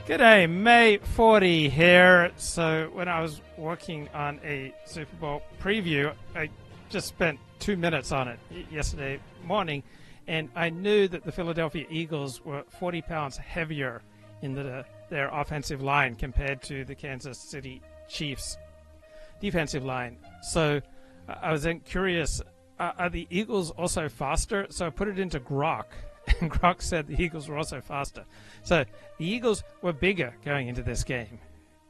G'day, May 40 here. So when I was working on a Super Bowl preview, I just spent 2 minutes on it yesterday morning, and I knew that the Philadelphia Eagles were 40 pounds heavier in their offensive line compared to the Kansas City Chiefs defensive line. So I was then curious, are the Eagles also faster? So I put it into Grok, and Grok said the Eagles were also faster. So the Eagles were bigger going into this game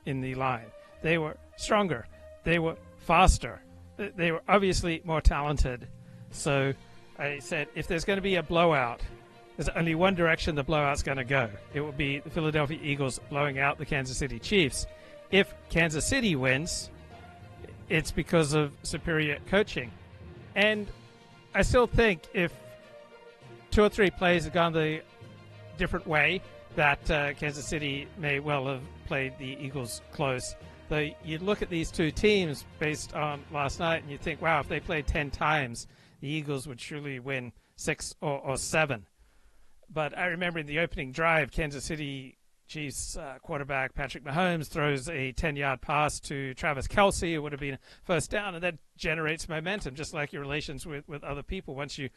in the line. They were stronger. They were faster. They were obviously more talented. So I said, if there's going to be a blowout, there's only one direction the blowout's going to go. It will be the Philadelphia Eagles blowing out the Kansas City Chiefs. If Kansas City wins, it's because of superior coaching. And I still think if 2 or 3 plays had gone the different way, that Kansas City may well have played the Eagles close. Though you look at these two teams based on last night and you think, wow, if they played 10 times, the Eagles would surely win 6 or 7. But I remember in the opening drive, Kansas City Chiefs quarterback Patrick Mahomes throws a 10-yard pass to Travis Kelce. It would have been a first down, and that generates momentum, just like your relations with other people. Once you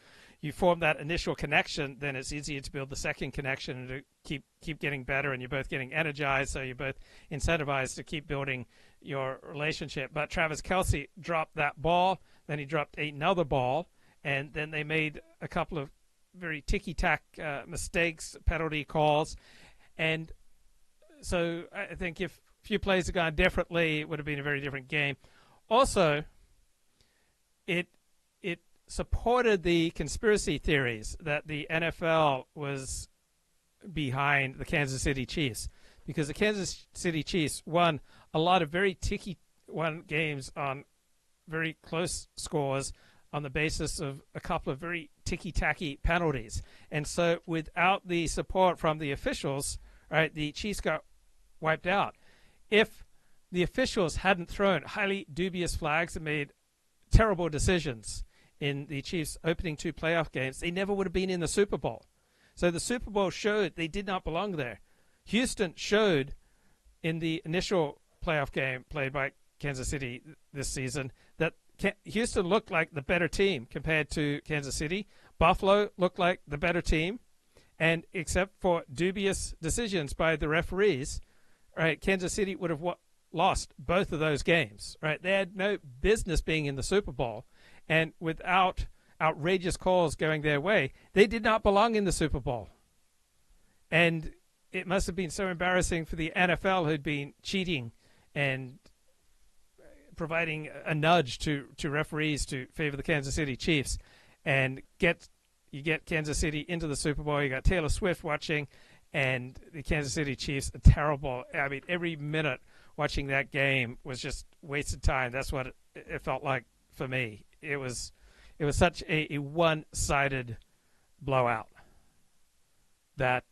form that initial connection, then it's easier to build the second connection and to keep getting better, and you're both getting energized, so you're both incentivized to keep building your relationship. But Travis Kelce dropped that ball, then he dropped another ball, and then they made a couple of very ticky-tack mistakes, penalty calls, and so I think if a few plays had gone differently, it would have been a very different game. Also, it supported the conspiracy theories that the NFL was behind the Kansas City Chiefs, because the Kansas City Chiefs won a lot of very won games on very close scores on the basis of a couple of very ticky-tacky penalties. And so without the support from the officials, right, the Chiefs got wiped out. If the officials hadn't thrown highly dubious flags and made terrible decisions in the Chiefs' opening 2 playoff games, they never would have been in the Super Bowl. So the Super Bowl showed they did not belong there. Houston showed in the initial playoff game played by Kansas City this season that Houston looked like the better team compared to Kansas City. Buffalo looked like the better team. And except for dubious decisions by the referees, right, Kansas City would have lost both of those games. Right, they had no business being in the Super Bowl, and without outrageous calls going their way, they did not belong in the Super Bowl. And it must have been so embarrassing for the NFL, who'd been cheating and providing a nudge to referees to favor the Kansas City Chiefs, and you get Kansas City into the Super Bowl. You got Taylor Swift watching, and the Kansas City Chiefs are terrible. I mean, every minute watching that game was just wasted time. That's what it felt like for me. It was such a one-sided blowout that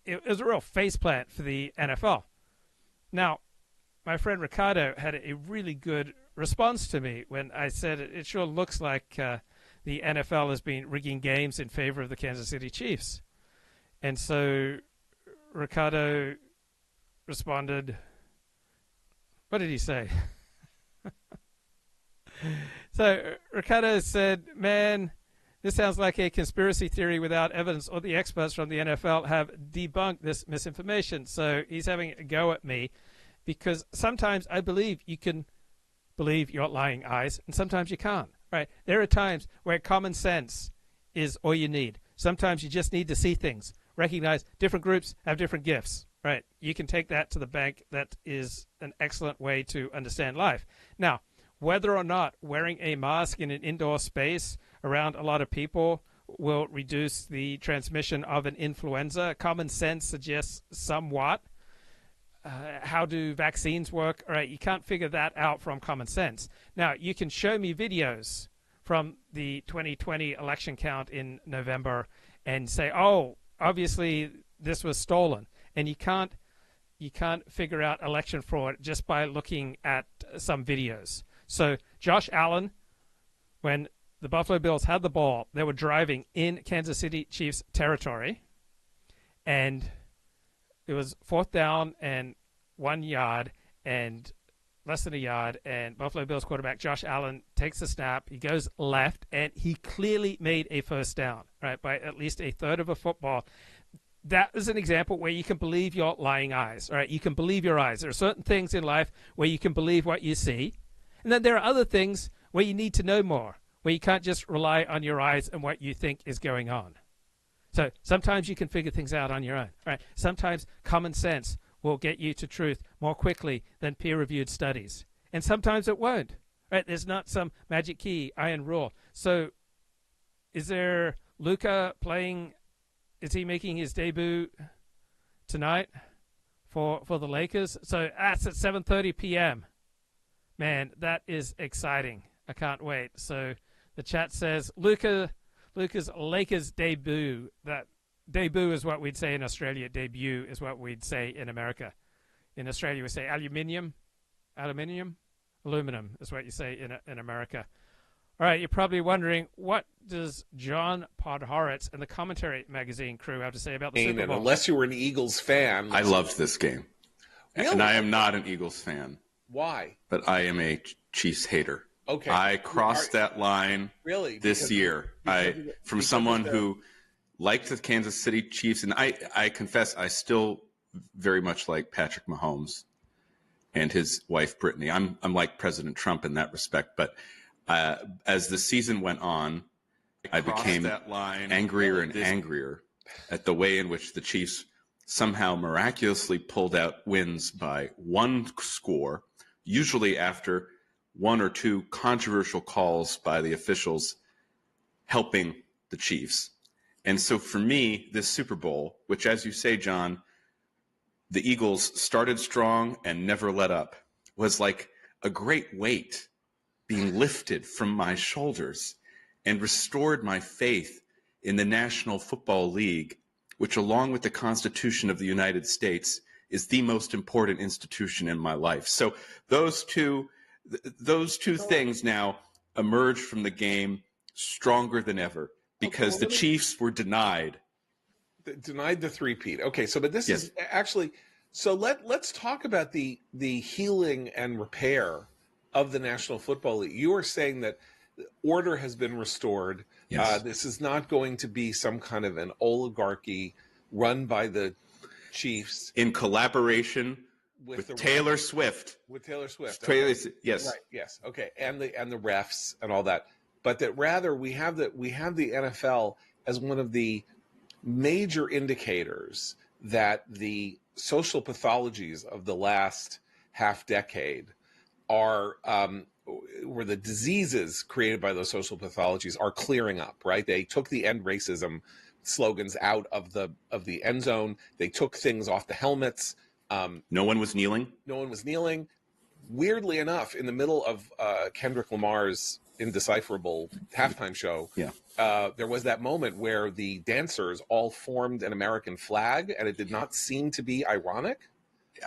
it was a real faceplant for the NFL. Now, my friend Ricardo had a really good response to me when I said it sure looks like the NFL has been rigging games in favor of the Kansas City Chiefs. And so Ricardo responded, what did he say? So Ricardo said, man, this sounds like a conspiracy theory without evidence. All the experts from the NFL have debunked this misinformation. So he's having a go at me, because sometimes I believe you can believe your lying eyes, and sometimes you can't. Right? There are times where common sense is all you need. Sometimes you just need to see things, recognize different groups have different gifts. Right? You can take that to the bank. That is an excellent way to understand life. Now, whether or not wearing a mask in an indoor space around a lot of people will reduce the transmission of an influenza, common sense suggests somewhat. How do vaccines work? All right, you can't figure that out from common sense. Now, you can show me videos from the 2020 election count in November and say, oh, obviously this was stolen. And you can't figure out election fraud just by looking at some videos. So Josh Allen, when the Buffalo Bills had the ball, they were driving in Kansas City Chiefs territory, and it was 4th down and 1 yard and less than a yard, and Buffalo Bills quarterback Josh Allen takes the snap. He goes left, and he clearly made a first down, right, by at least a third of a football. That is an example where you can believe your lying eyes, right? You can believe your eyes. There are certain things in life where you can believe what you see, and then there are other things where you need to know more, where you can't just rely on your eyes and what you think is going on. So sometimes you can figure things out on your own, right? Sometimes common sense will get you to truth more quickly than peer-reviewed studies. And sometimes it won't, right? There's not some magic key, iron rule. So is there Luka playing, is he making his debut tonight for the Lakers? So that's at 7:30 p.m. Man, that is exciting. I can't wait. So the chat says Luka's Lakers debut. That debut is what we'd say in Australia. Debut is what we'd say in America. In Australia, we say aluminum, aluminum is what you say in America. All right, you're probably wondering, what does John Podhoretz and the Commentary Magazine crew have to say about the Super Bowl? Unless you were an Eagles fan. I loved this game. Really? And I am not an Eagles fan. Why? But I am a Chiefs hater. Okay. I crossed that line this year. From someone who liked the Kansas City Chiefs, and I confess I still very much like Patrick Mahomes and his wife Brittany. I'm like President Trump in that respect, but as the season went on, I became angrier and angrier at the way in which the Chiefs somehow miraculously pulled out wins by one score, usually after one or two controversial calls by the officials helping the Chiefs. And so for me, this Super Bowl, which, as you say, John, the Eagles started strong and never let up, was like a great weight being lifted from my shoulders and restored my faith in the National Football League, which, along with the Constitution of the United States, is the most important institution in my life. So those two things now emerge from the game stronger than ever, because the Chiefs were denied the three-peat. Okay, so but this is actually, so let's talk about the healing and repair of the National Football League. You are saying that order has been restored. Yes. This is not going to be some kind of an oligarchy run by the Chiefs in collaboration with Taylor Swift. With Taylor Swift. Okay. Yes. Right. Yes. Okay. And the refs and all that. But that rather we have the NFL as one of the major indicators that the social pathologies of the last half decade are where the diseases created by those social pathologies are clearing up, right? They took the end racism slogans out of the end zone. They took things off the helmets. No one was kneeling. No one was kneeling. Weirdly enough, in the middle of Kendrick Lamar's indecipherable halftime show, there was that moment where the dancers all formed an American flag, and it did not seem to be ironic.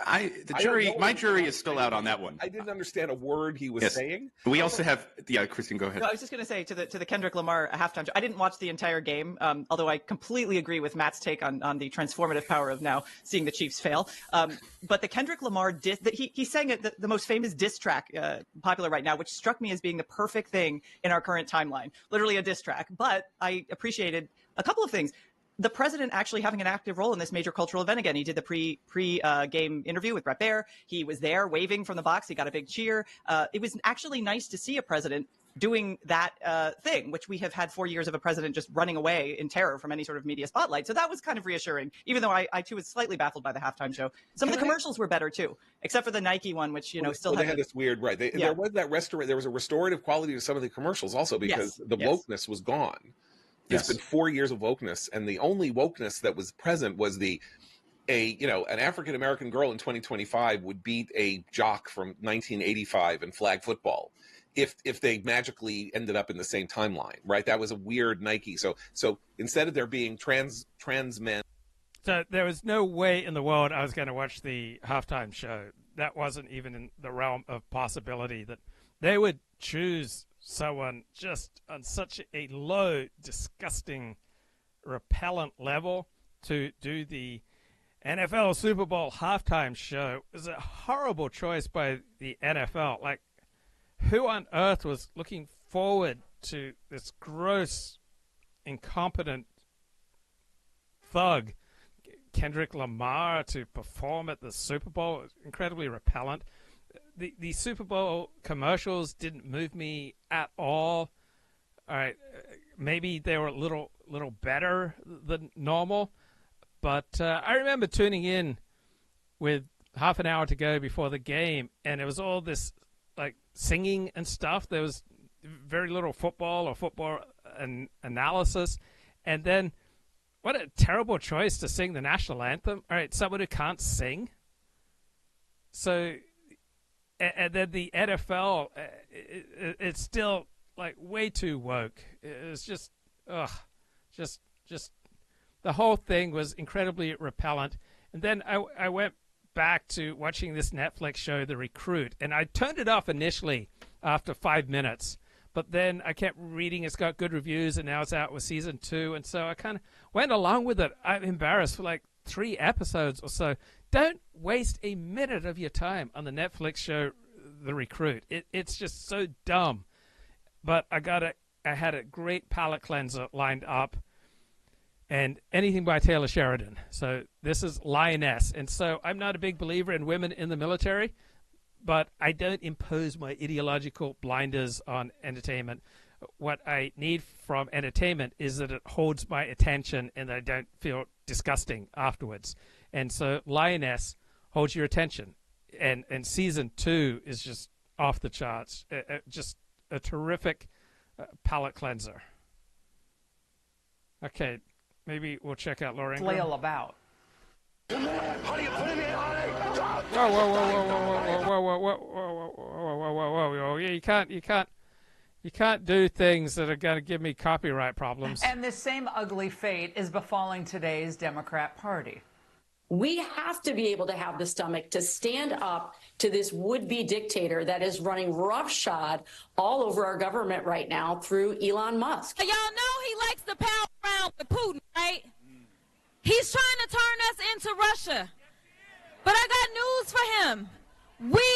My jury is still out on that one. I didn't understand a word he was saying. We also have, Kristen, go ahead. No, I was just going to say to the Kendrick Lamar halftime show, I didn't watch the entire game, although I completely agree with Matt's take on the transformative power of now seeing the Chiefs fail. But the Kendrick Lamar he sang the most famous diss track popular right now, which struck me as being the perfect thing in our current timeline, literally a diss track. But I appreciated a couple of things. The president actually having an active role in this major cultural event again. He did the pre-game interview with Brett Baer. He was there waving from the box. He got a big cheer. It was actually nice to see a president doing that thing, which we have had 4 years of a president just running away in terror from any sort of media spotlight. So that was kind of reassuring, even though I too was slightly baffled by the halftime show. Some of the commercials were better too, except for the Nike one, which still had this weird there was there was a restorative quality to some of the commerafals also, because the wokeness was gone. It's been 4 years of wokeness, and the only wokeness that was present was an African American girl in 2025 would beat a jock from 1985 in flag football if they magically ended up in the same timeline, right? That was a weird Nike. So instead of there being trans men, so there was no way in the world I was going to watch the halftime show. That wasn't even in the realm of possibility that they would choose someone just on such a low, disgusting, repellent level to do the NFL Super Bowl halftime show was a horrible choice by the NFL. Like, who on earth was looking forward to this gross, incompetent thug, Kendrick Lamar, to perform at the Super Bowl? It was incredibly repellent. The Super Bowl commercials didn't move me at all. All right, maybe they were a little better than normal. But I remember tuning in with half an hour to go before the game, and it was all this like singing and stuff. There was very little football or football analysis. And then what a terrible choice to sing the national anthem. All right, someone who can't sing. So, and then the NFL, it's still like way too woke. It's just, just the whole thing was incredibly repellent. And then I went back to watching this Netflix show, The Recruit, and I turned it off initially after 5 minutes. But then I kept reading it's got good reviews, and now it's out with season 2. And so I kind of went along with it. I'm embarrassed for like 3 episodes or so. Don't waste a minute of your time on the Netflix show, The Recruit. It's just so dumb. But I had a great palate cleanser lined up. And anything by Taylor Sheridan. So this is Lioness. And so I'm not a big believer in women in the military, but I don't impose my ideological blinders on entertainment. What I need from entertainment is that it holds my attention and I don't feel disgusting afterwards. And so Lioness holds your attention. And season 2 is just off the charts. Just a terrific palate cleanser. Okay. Maybe we'll check out Laura Ingraham. Flail about. Whoa! Yeah, you can't do things that are going to give me copyright problems. And this same ugly fate is befalling today's Democrat Party. We have to be able to have the stomach to stand up to this would-be dictator that is running roughshod all over our government right now through Elon Musk. Y'all know he likes to pal around with Putin, right? He's trying to turn us into Russia. But I got news for him. We,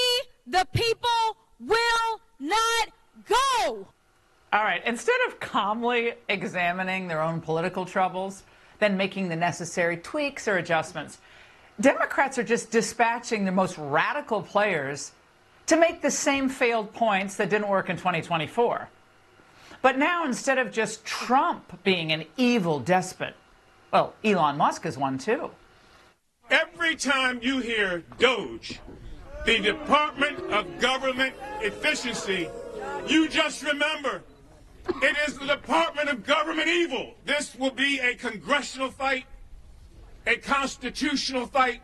the people, will not go. All right, instead of calmly examining their own political troubles, then making the necessary tweaks or adjustments, Democrats are just dispatching the most radical players to make the same failed points that didn't work in 2024. But now, instead of just Trump being an evil despot, well, Elon Musk is one too. Every time you hear DOGE, the Department of Government Efficiency, you just remember it is the Department of Government Evil. This will be a congressional fight, a constitutional fight,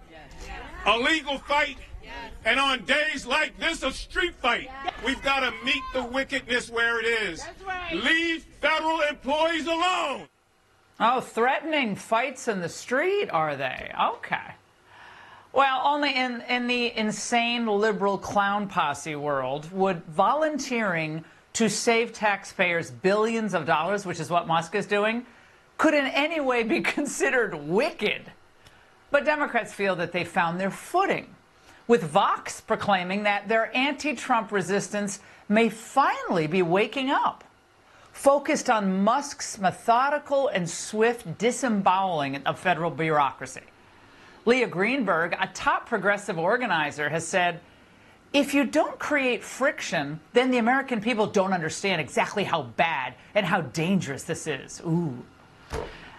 a legal fight, and on days like this, a street fight. We've got to meet the wickedness where it is. Leave federal employees alone. Oh, threatening fights in the street, are they? Okay. Well, only in the insane liberal clown posse world would volunteering to save taxpayers billions of dollars, which is what Musk is doing, could in any way be considered wicked. But Democrats feel that they found their footing, with Vox proclaiming that their anti-Trump resistance may finally be waking up, focused on Musk's methodical and swift disemboweling of federal bureaucracy. Leah Greenberg, a top progressive organizer, has said, if you don't create friction, then the American people don't understand exactly how bad and how dangerous this is. Ooh.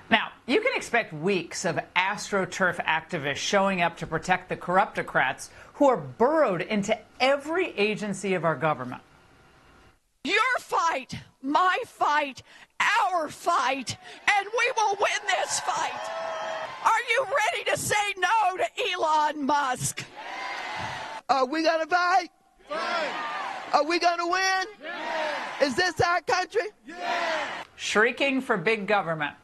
Now, you can expect weeks of AstroTurf activists showing up to protect the corruptocrats who are burrowed into every agency of our government. Your fight, my fight, our fight, and we will win this fight. Are you ready to say no to Elon Musk? Are we going to fight? Are we going to win? Is this our country? Shrieking for big government.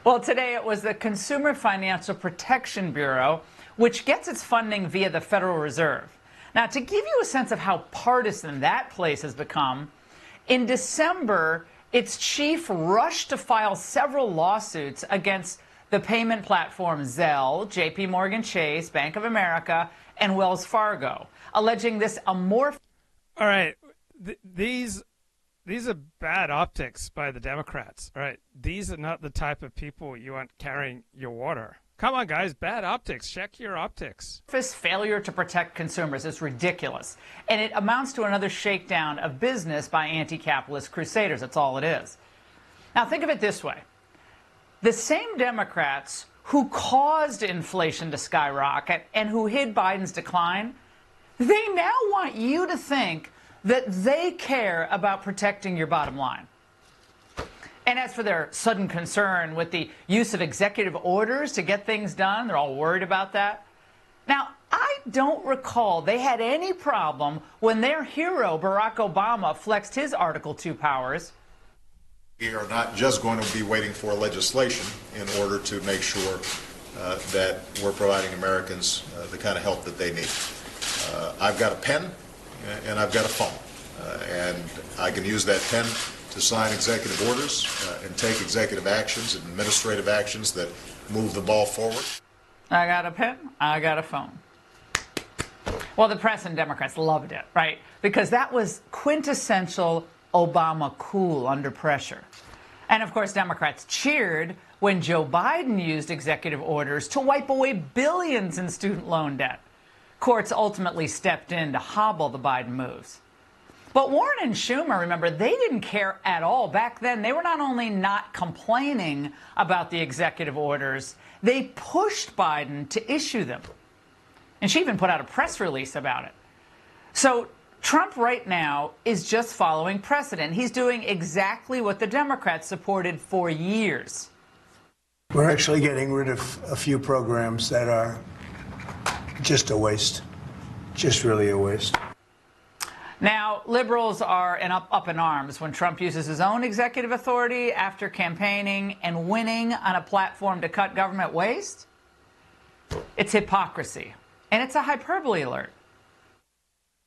Well, today it was the Consumer Financial Protection Bureau, which gets its funding via the Federal Reserve. Now, to give you a sense of how partisan that place has become, in December, its chief rushed to file several lawsuits against the payment platform Zelle, JP Morgan Chase, Bank of America, and Wells Fargo, alleging this amorphous... All right, these are bad optics by the Democrats. All right, these are not the type of people you want carrying your water. Come on, guys, bad optics. Check your optics. Failure to protect consumers is ridiculous, and it amounts to another shakedown of business by anti-capitalist crusaders. That's all it is. Now, think of it this way. The same Democrats who caused inflation to skyrocket and who hid Biden's decline, they now want you to think that they care about protecting your bottom line. And as for their sudden concern with the use of executive orders to get things done, they're all worried about that. Now, I don't recall they had any problem when their hero, Barack Obama, flexed his Article 2 powers. We are not just going to be waiting for legislation in order to make sure that we're providing Americans the kind of help that they need. I've got a pen and I've got a phone, and I can use that pen to sign executive orders and take executive actions and administrative actions that move the ball forward. I got a pen, I got a phone. Well, the press and Democrats loved it, right? Because that was quintessential Obama cool under pressure. And of course, Democrats cheered when Joe Biden used executive orders to wipe away billions in student loan debt. Courts ultimately stepped in to hobble the Biden moves. But Warren and Schumer, remember, they didn't care at all. Back then, they were not only not complaining about the executive orders, they pushed Biden to issue them. And she even put out a press release about it. So Trump right now is just following precedent. He's doing exactly what the Democrats supported for years. We're actually getting rid of a few programs that are just a waste, just really a waste. Now, liberals are up in arms when Trump uses his own executive authority after campaigning and winning on a platform to cut government waste. It's hypocrisy, and it's a hyperbole alert.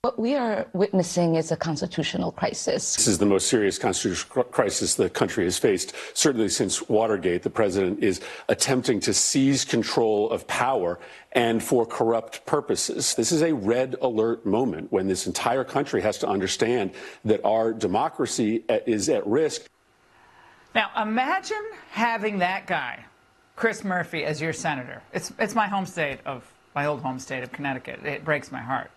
What we are witnessing is a constitutional crisis. This is the most serious constitutional crisis the country has faced, certainly since Watergate. The president is attempting to seize control of power and for corrupt purposes. This is a red alert moment when this entire country has to understand that our democracy is at risk. Now, imagine having that guy, Chris Murphy, as your senator. It's my home state my old home state of Connecticut. It breaks my heart.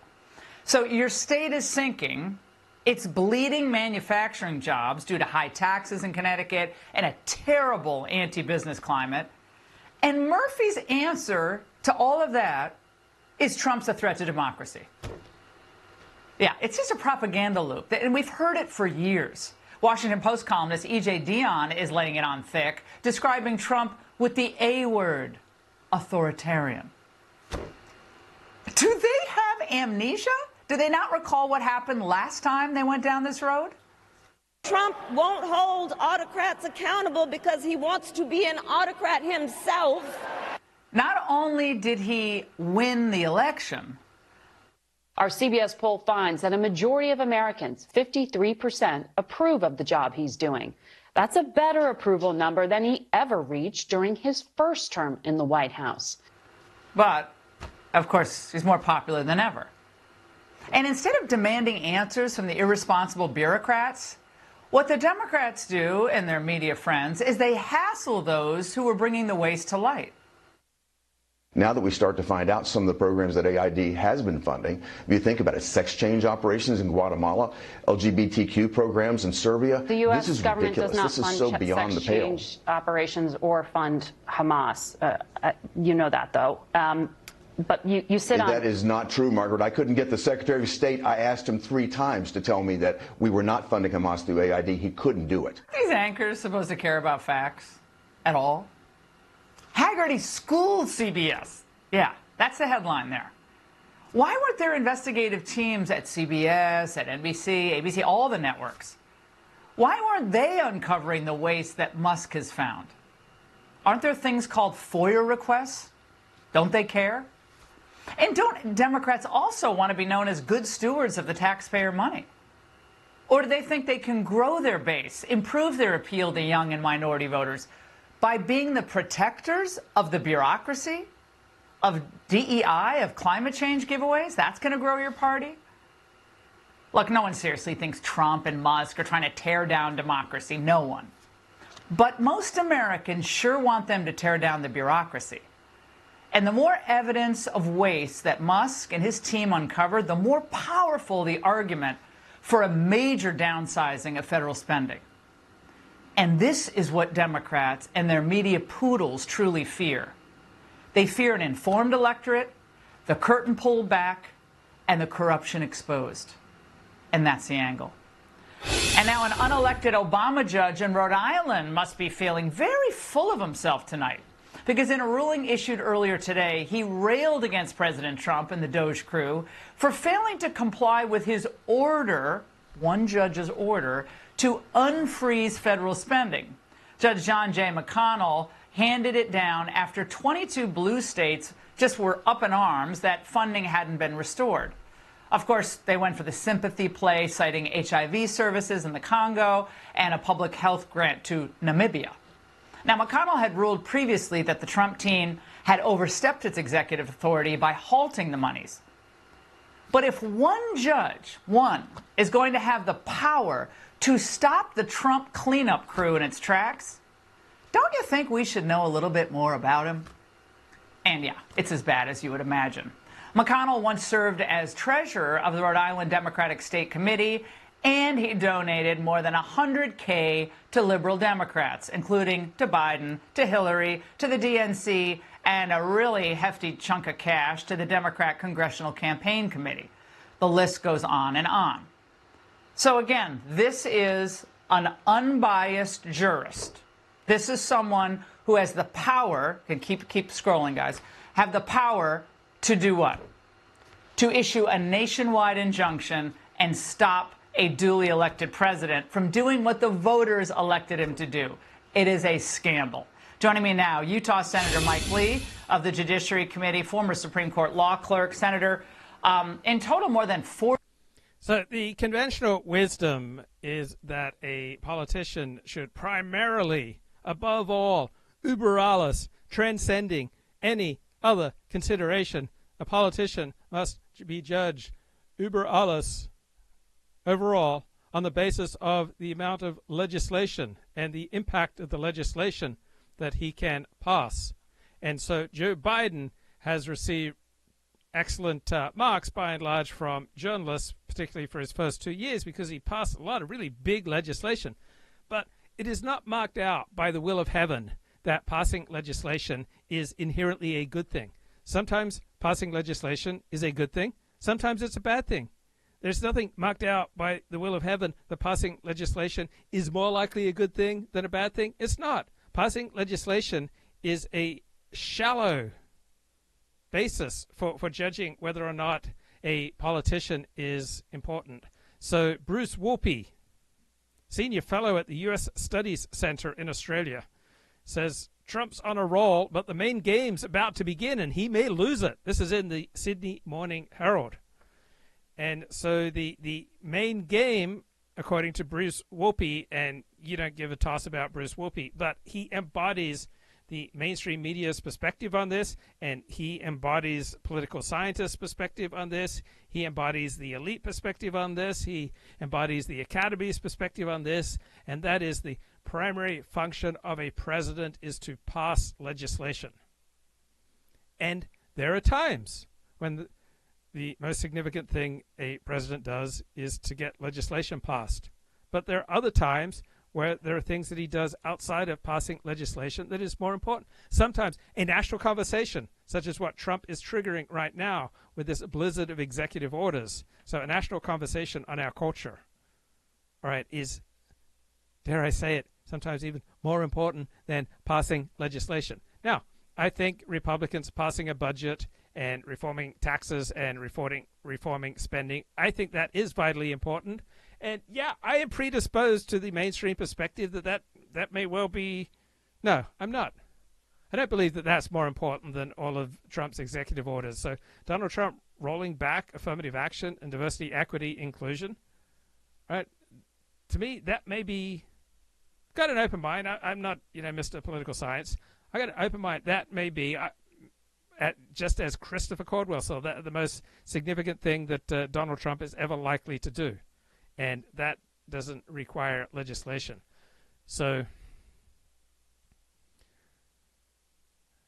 So your state is sinking. It's bleeding manufacturing jobs due to high taxes in Connecticut and a terrible anti-business climate. And Murphy's answer to all of that is Trump's a threat to democracy. Yeah, it's just a propaganda loop. And we've heard it for years. Washington Post columnist E.J. Dionne is laying it on thick, describing Trump with the A word, authoritarian. Do they have amnesia? Do they not recall what happened last time they went down this road? Trump won't hold autocrats accountable because he wants to be an autocrat himself. Not only did he win the election. Our CBS poll finds that a majority of Americans, 53%, approve of the job he's doing. That's a better approval number than he ever reached during his first term in the White House. But, of course, he's more popular than ever. And instead of demanding answers from the irresponsible bureaucrats, what the Democrats do and their media friends is they hassle those who are bringing the waste to light. Now that we start to find out some of the programs that AID has been funding, if you think about it, sex change operations in Guatemala, LGBTQ programs in Serbia, the U.S. this is government ridiculous. does not This is so fund beyond sex the pale. change operations or fund Hamas. You know that, though. But you sit on... That is not true, Margaret. I couldn't get the Secretary of State. I asked him 3 times to tell me that we were not funding Hamas through AID. He couldn't do it. Are these anchors supposed to care about facts at all? Haggerty schooled CBS. Yeah, that's the headline there. Why weren't there investigative teams at CBS, at NBC, ABC, all the networks? Why weren't they uncovering the waste that Musk has found? Aren't there things called FOIA requests? Don't they care? And don't Democrats also want to be known as good stewards of the taxpayer money? Or do they think they can grow their base, improve their appeal to young and minority voters by being the protectors of the bureaucracy, of DEI, of climate change giveaways? That's going to grow your party? Look, no one seriously thinks Trump and Musk are trying to tear down democracy. No one. But most Americans sure want them to tear down the bureaucracy. And the more evidence of waste that Musk and his team uncovered, the more powerful the argument for a major downsizing of federal spending. And this is what Democrats and their media poodles truly fear. They fear an informed electorate, the curtain pulled back, and the corruption exposed. And that's the angle. And now an unelected Obama judge in Rhode Island must be feeling very full of himself tonight, because in a ruling issued earlier today, he railed against President Trump and the Doge crew for failing to comply with his order, one judge's order, to unfreeze federal spending. Judge John J. McConnell handed it down after 22 blue states just were up in arms that funding hadn't been restored. Of course, they went for the sympathy play, citing HIV services in the Congo and a public health grant to Namibia. Now, McConnell had ruled previously that the Trump team had overstepped its executive authority by halting the monies. But if one judge, is going to have the power to stop the Trump cleanup crew in its tracks, don't you think we should know a little bit more about him? And yeah, it's as bad as you would imagine. McConnell once served as treasurer of the Rhode Island Democratic State Committee, and he donated more than $100K to liberal Democrats, including to Biden, to Hillary, to the DNC, and a really hefty chunk of cash to the Democrat Congressional Campaign Committee. The list goes on and on. So again, this is an unbiased jurist. This is someone who has the power, and keep scrolling, guys, have the power to do what? To issue a nationwide injunction and stop a duly elected president from doing what the voters elected him to do. It is a scandal. Joining me now, Utah Senator Mike Lee of the Judiciary Committee, former Supreme Court law clerk. Senator, in total more than 40... So the conventional wisdom is that a politician should primarily, above all, uber alles, transcending any other consideration, a politician must be judged uber alles overall on the basis of the amount of legislation and the impact of the legislation that he can pass. And so Joe Biden has received excellent marks by and large from journalists, particularly for his first 2 years, because he passed a lot of really big legislation. But it is not marked out by the will of heaven that passing legislation is inherently a good thing. Sometimes passing legislation is a good thing. Sometimes it's a bad thing. There's nothing marked out by the will of heaven that passing legislation is more likely a good thing than a bad thing. It's not. Passing legislation is a shallow basis for judging whether or not a politician is important. So Bruce Wolpe, senior fellow at the U.S. Studies Center in Australia, says Trump's on a roll, but the main game's about to begin, and he may lose it. This is in the Sydney Morning Herald. And so the main game, according to Bruce Wolpe, and you don't give a toss about Bruce Wolpe, but he embodies the mainstream media's perspective on this, and he embodies political scientists' perspective on this. He embodies the elite perspective on this. He embodies the academy's perspective on this, and that is the primary function of a president is to pass legislation. And there are times when the most significant thing a president does is to get legislation passed. But there are other times where there are things that he does outside of passing legislation that is more important. Sometimes a national conversation, such as what Trump is triggering right now with this blizzard of executive orders. So a national conversation on our culture, all right, is, dare I say it, sometimes even more important than passing legislation. Now, I think Republicans passing a budget and reforming taxes and reforming spending, I think that is vitally important. And yeah, I am predisposed to the mainstream perspective that may well be. No, I'm not. I don't believe that that's more important than all of Trump's executive orders. So Donald Trump rolling back affirmative action and diversity, equity, inclusion, right? To me, that may be got an open mind. I'm not, Mr. Political Science. I got an open mind. That may be, just as Christopher Caldwell saw, the most significant thing that Donald Trump is ever likely to do. And that doesn't require legislation. So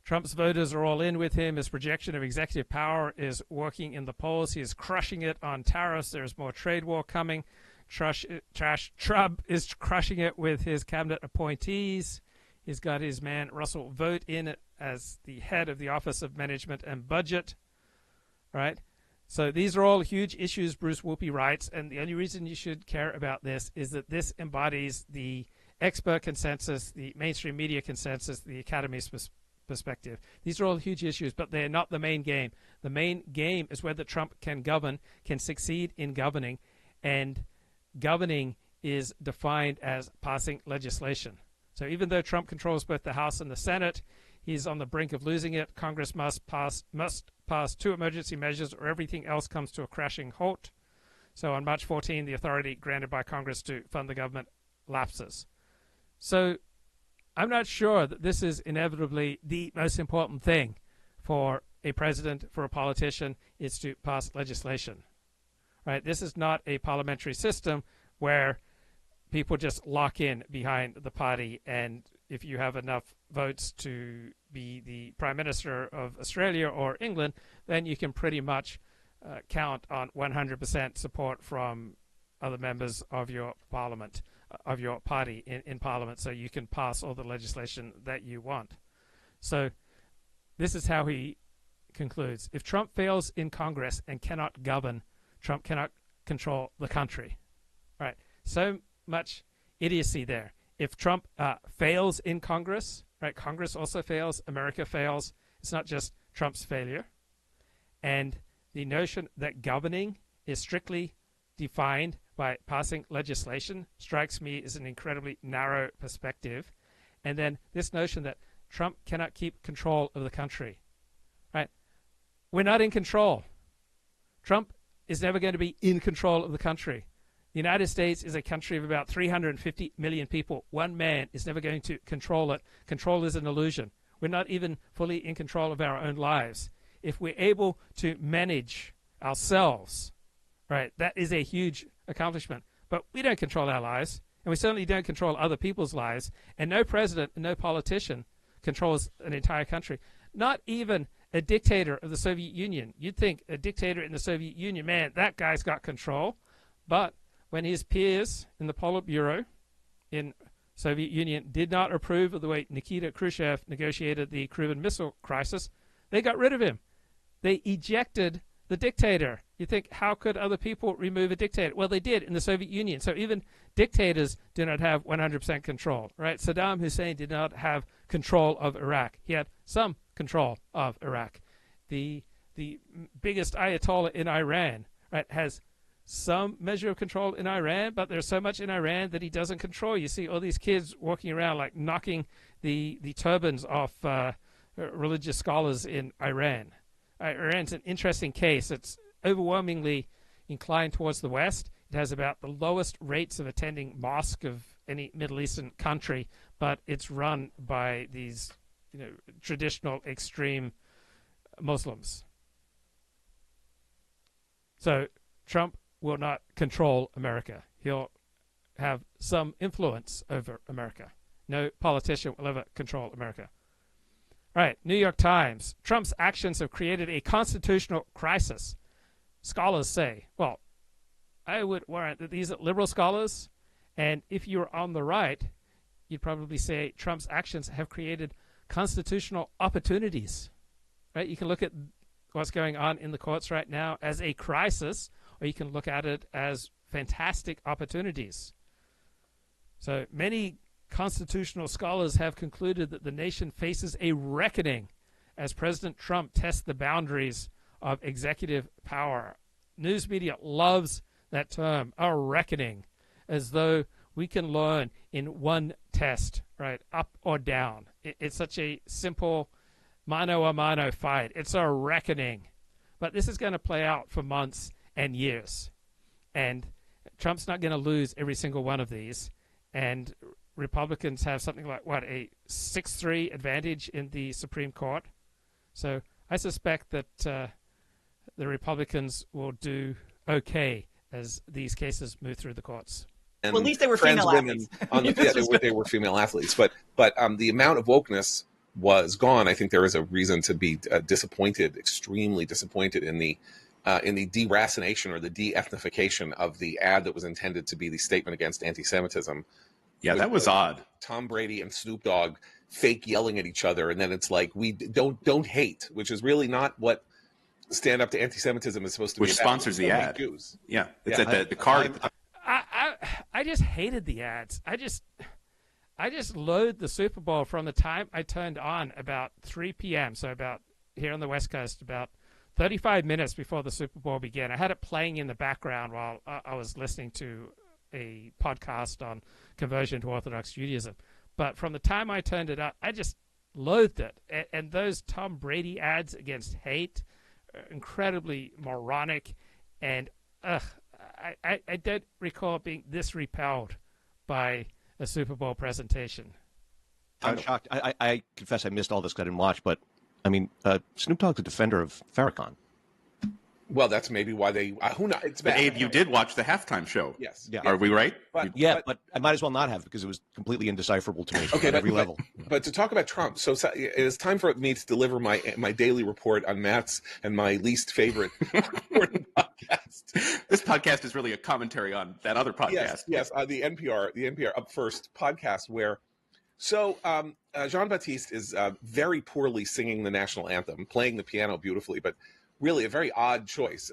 Trump's voters are all in with him. His projection of executive power is working in the polls. He is crushing it on tariffs. There's more trade war coming. Trump is crushing it with his cabinet appointees. He's got his man Russell Vought in as the head of the Office of Management and Budget. Right? So these are all huge issues, Bruce Whoopi writes, and the only reason you should care about this is that this embodies the expert consensus, the mainstream media consensus, the Academy's perspective. These are all huge issues, but they're not the main game. The main game is whether Trump can govern, can succeed in governing, and governing is defined as passing legislation. So even though Trump controls both the House and the Senate, he's on the brink of losing it. Congress must pass 2 emergency measures or everything else comes to a crashing halt. So on March 14, the authority granted by Congress to fund the government lapses. So I'm not sure that this is inevitably the most important thing for a president, for a politician, is to pass legislation. Right? This is not a parliamentary system where people just lock in behind the party, and if you have enough votes to be the Prime Minister of Australia or England, then you can pretty much count on 100% support from other members of your parliament, of your party in parliament, so you can pass all the legislation that you want. So this is how he concludes. If Trump fails in Congress and cannot govern, Trump cannot control the country. Right? So much idiocy there. If Trump fails in Congress, right, Congress also fails, America fails. It's not just Trump's failure. And the notion that governing is strictly defined by passing legislation strikes me as an incredibly narrow perspective. And then this notion that Trump cannot keep control of the country. Right? We're not in control. Trump is never going to be in control of the country. The United States is a country of about 350 million people. One man is never going to control it. Control is an illusion. We're not even fully in control of our own lives. If we're able to manage ourselves, right, that is a huge accomplishment. But we don't control our lives, and we certainly don't control other people's lives. And no president and no politician controls an entire country. Not even a dictator of the Soviet Union. You'd think a dictator in the Soviet Union, man, that guy's got control. But when his peers in the Politburo in Soviet Union did not approve of the way Nikita Khrushchev negotiated the Cuban Missile Crisis, they got rid of him. They ejected the dictator. You think, how could other people remove a dictator? Well, they did in the Soviet Union. So even dictators do not have 100% control, right? Saddam Hussein did not have control of Iraq. He had some control of Iraq. The biggest Ayatollah in Iran, right, has some measure of control in Iran, but there's so much in Iran that he doesn't control. You see all these kids walking around like knocking the turbans off religious scholars in Iran. Iran's an interesting case. It's overwhelmingly inclined towards the West. It has about the lowest rates of attending mosque of any Middle Eastern country, but it's run by these traditional extreme Muslims. So Trump will not control America. He'll have some influence over America. No politician will ever control America. All right, New York Times. Trump's actions have created a constitutional crisis. Scholars say, well, I would warrant that these are liberal scholars, and if you're on the right, you'd probably say Trump's actions have created constitutional opportunities. Right? You can look at what's going on in the courts right now as a crisis, or you can look at it as fantastic opportunities. So many constitutional scholars have concluded that the nation faces a reckoning as President Trump tests the boundaries of executive power. News media loves that term, a reckoning, as though we can learn in one test, right, up or down. It's such a simple mano a mano fight. It's a reckoning. But this is going to play out for months and years. And Trump's not going to lose every single one of these. And Republicans have something like, a 6-3 advantage in the Supreme Court. So I suspect that the Republicans will do okay as these cases move through the courts. And well, at least they were trans female women athletes. they were female athletes. But the amount of wokeness was gone. I think there is a reason to be disappointed, extremely disappointed in the deracination or the de-ethnification of the ad that was intended to be the statement against anti-Semitism. Yeah, that was odd. Tom Brady and Snoop Dogg fake yelling at each other, and then it's like, we don't hate, which is really not what stand up to anti-Semitism is supposed to be. Which sponsors the ad. Jews. Yeah, it's at the card. I just hated the ads. I just loathed the Super Bowl from the time I turned on about 3 p.m. So about here on the West Coast, about 35 minutes before the Super Bowl began. I had it playing in the background while I was listening to a podcast on conversion to Orthodox Judaism. But from the time I turned it up, I just loathed it. And those Tom Brady ads against hate are incredibly moronic. And I don't recall being this repelled by a Super Bowl presentation. I'm shocked. I confess I missed all this because I didn't watch, but I mean, Snoop Dogg's a defender of Farrakhan. Well, that's maybe why they. Who knows? It's bad. But Abe, you did watch the halftime show. Yes. Yeah. Are we right? But I might as well not have because it was completely indecipherable to me on every level. But to talk about Trump, so it is time for me to deliver my daily report on Matt's and my least favorite podcast. This podcast is really a commentary on that other podcast. Yes, the NPR Up First podcast, where Jean-Baptiste is very poorly singing the national anthem, playing the piano beautifully, but really a very odd choice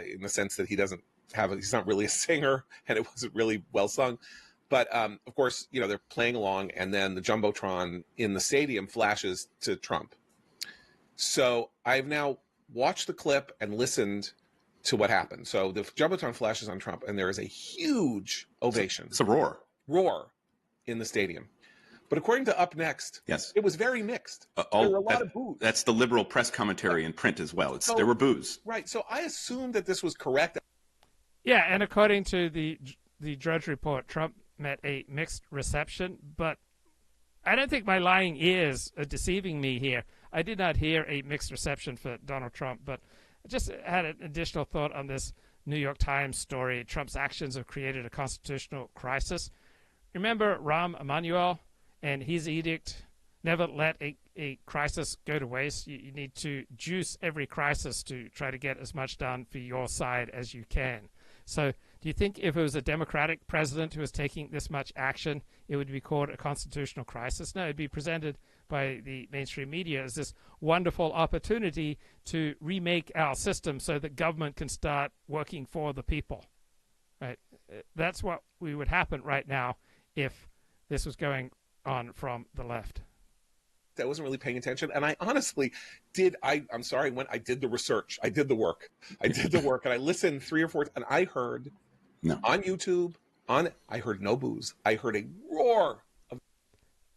in the sense that he's not really a singer and it wasn't really well sung. But of course, they're playing along, and then the Jumbotron in the stadium flashes to Trump. So I've now watched the clip and listened to what happened. So the Jumbotron flashes on Trump, and there is a huge ovation. It's a roar in the stadium. But according to Up Next, yes, it was very mixed. There were a lot of boos. That's the liberal press commentary in print as well. There were boos. Right. So I assumed that this was correct. Yeah, and according to the Drudge Report, Trump met a mixed reception. But I don't think my lying ears are deceiving me here. I did not hear a mixed reception for Donald Trump, but I just had an additional thought on this New York Times story. Trump's actions have created a constitutional crisis. Remember Rahm Emanuel and his edict, never let a crisis go to waste. You need to juice every crisis to try to get as much done for your side as you can. So do you think if it was a Democratic president who was taking this much action, it would be called a constitutional crisis? No, it'd be presented by the mainstream media as this wonderful opportunity to remake our system so that government can start working for the people. Right? That's what would happen right now if this was going on from the left. I wasn't really paying attention, and I honestly did. I'm sorry, when I did the research, I did the work, and I listened 3 or 4, and I heard on YouTube, I heard no boos. I heard a roar.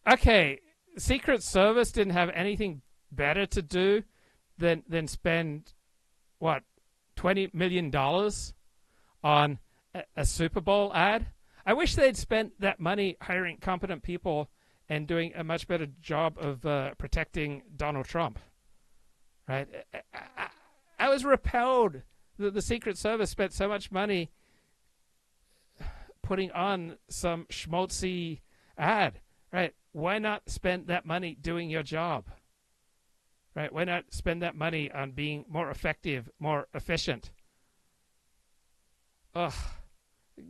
Okay, Secret Service didn't have anything better to do than spend $20 million on a Super Bowl ad. I wish they'd spent that money hiring competent people and doing a much better job of protecting Donald Trump. Right? I was repelled that the Secret Service spent so much money putting on some schmaltzy ad. Right? Why not spend that money doing your job? Right? Why not spend that money on being more effective, more efficient?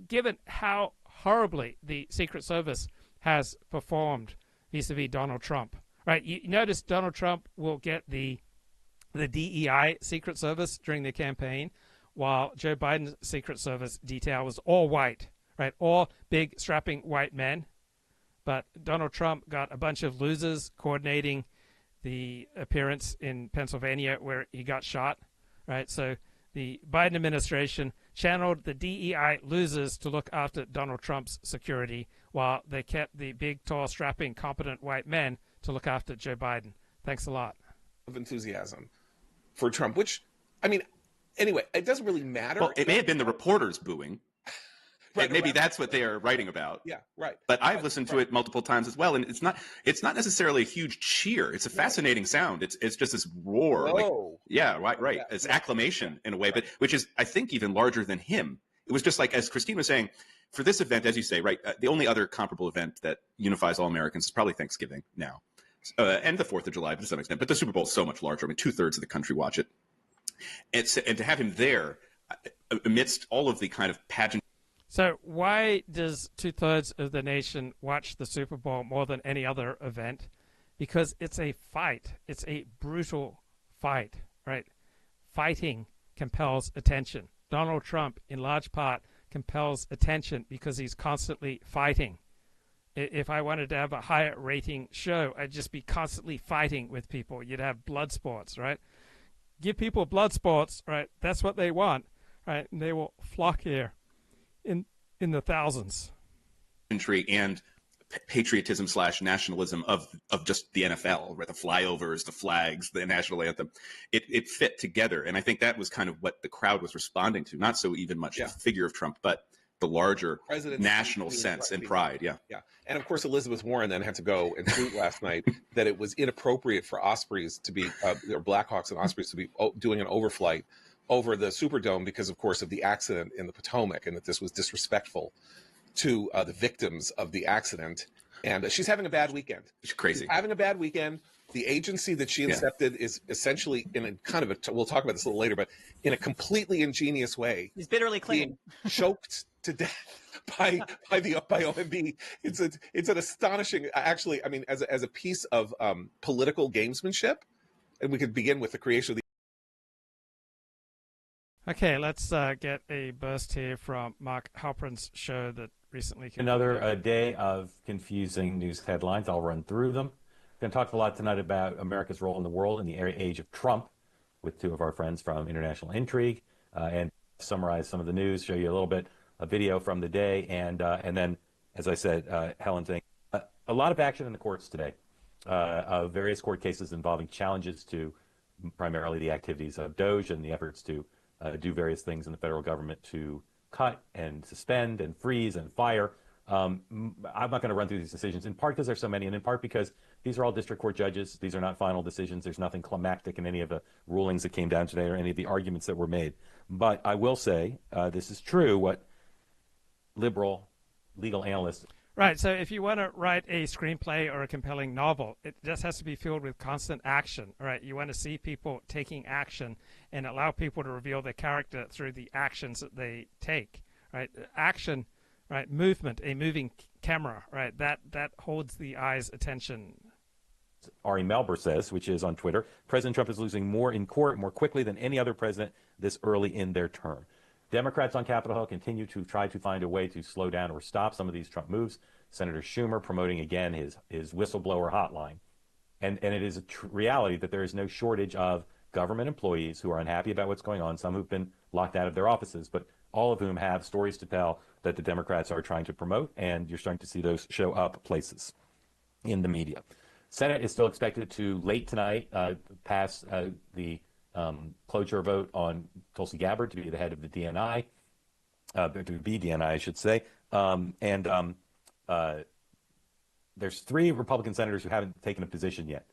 Given how horribly the Secret Service has performed vis-a-vis Donald Trump. Right? You notice Donald Trump will get the DEI Secret Service during the campaign, while Joe Biden's Secret Service detail was all white. Right? All big, strapping white men. But Donald Trump got a bunch of losers coordinating the appearance in Pennsylvania where he got shot. Right? So the Biden administration channeled the DEI losers to look after Donald Trump's security, while they kept the big, tall, strapping, competent white men to look after Joe Biden. Thanks a lot. Of enthusiasm for Trump, which, I mean, anyway, it doesn't really matter. Well, it may have been the reporters booing. maybe that's what they are writing about. Yeah, right. But I've listened to it multiple times as well, and it's not necessarily a huge cheer. It's a fascinating sound. It's just this roar. Whoa. Right. It's acclamation in a way, but which is, I think, even larger than him. It was just like, as Christine was saying, for this event, as you say, right, the only other comparable event that unifies all Americans is probably Thanksgiving now, and the 4th of July to some extent. But the Super Bowl is so much larger. I mean, 2/3 of the country watch it. And to have him there amidst all of the kind of pageant. So why does 2/3 of the nation watch the Super Bowl more than any other event? Because it's a fight. It's a brutal fight, right? Fighting compels attention. Donald Trump, in large part, compels attention because he's constantly fighting. If I wanted to have a higher rating show, I'd just be constantly fighting with people. You'd have blood sports, right? Give people blood sports, right? That's what they want, right? And they will flock here in the thousands. And patriotism / nationalism of just the NFL, right? The flyovers, the flags, the national anthem, it fit together. And I think that was kind of what the crowd was responding to, not so even much the figure of Trump, but the larger national sense and pride. Yeah. And of course, Elizabeth Warren then had to go and tweet last night that it was inappropriate for Ospreys to be, or Blackhawks and Ospreys to be doing an overflight over the Superdome because, of course, of the accident in the Potomac, and that this was disrespectful to the victims of the accident. And she's having a bad weekend. It's crazy. She's having a bad weekend. The agency that she incepted is essentially in a kind of we'll talk about this a little later, but in a completely ingenious way. He's bitterly clean. Choked to death by OMB. It's an astonishing, actually, I mean, as a piece of political gamesmanship, and we could begin with the creation of the. Okay, let's get a burst here from Mark Halperin's show that recently came Another day of confusing news headlines. I'll run through them. We're going to talk a lot tonight about America's role in the world in the age of Trump with two of our friends from International Intrigue, and summarize some of the news, show you a little bit of video from the day, and then, as I said, Helen saying a lot of action in the courts today of various court cases involving challenges to primarily the activities of DOJ and the efforts to do various things in the federal government to cut and suspend and freeze and fire. I'm not going to run through these decisions, in part because there's so many, and in part because these are all district court judges. These are not final decisions. There's nothing climactic in any of the rulings that came down today or any of the arguments that were made. But I will say this is true, what liberal legal analysts. Right, so if you want to write a screenplay or a compelling novel, it just has to be filled with constant action, right? You want to see people taking action and allow people to reveal their character through the actions that they take, right? Action, right? Movement, a moving camera, right? That holds the eye's attention. Ari Melber says, which is on Twitter, President Trump is losing more in court more quickly than any other president this early in their term. Democrats on Capitol Hill continue to try to find a way to slow down or stop some of these Trump moves. Senator Schumer promoting again his whistleblower hotline. And it is a reality that there is no shortage of government employees who are unhappy about what's going on, some who've been locked out of their offices, but all of whom have stories to tell that the Democrats are trying to promote, and you're starting to see those show up places in the media. Senate is still expected to, late tonight, pass the cloture vote on Tulsi Gabbard to be the head of the DNI, to be DNI, I should say. There's 3 Republican senators who haven't taken a position yet.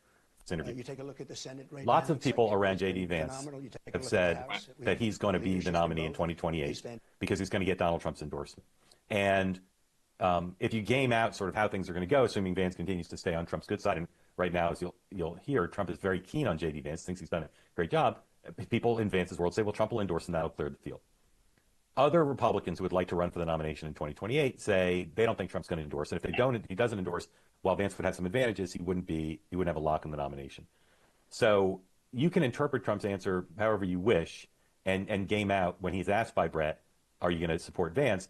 You take a look at the Senate right Lots now, of people around J.D. Vance have said that he's going to be the nominee in 2028 because he's going to get Donald Trump's endorsement. And if you game out sort of how things are going to go, assuming Vance continues to stay on Trump's good side, and right now, as you'll hear, Trump is very keen on J.D. Vance, thinks he's done a great job. People in Vance's world say, well, Trump will endorse and that'll clear the field. Other Republicans who would like to run for the nomination in 2028 say they don't think Trump's going to endorse it. If he doesn't endorse, while Vance would have some advantages, he wouldn't have a lock in the nomination. So you can interpret Trump's answer however you wish and game out when he's asked by Brett, are you going to support Vance?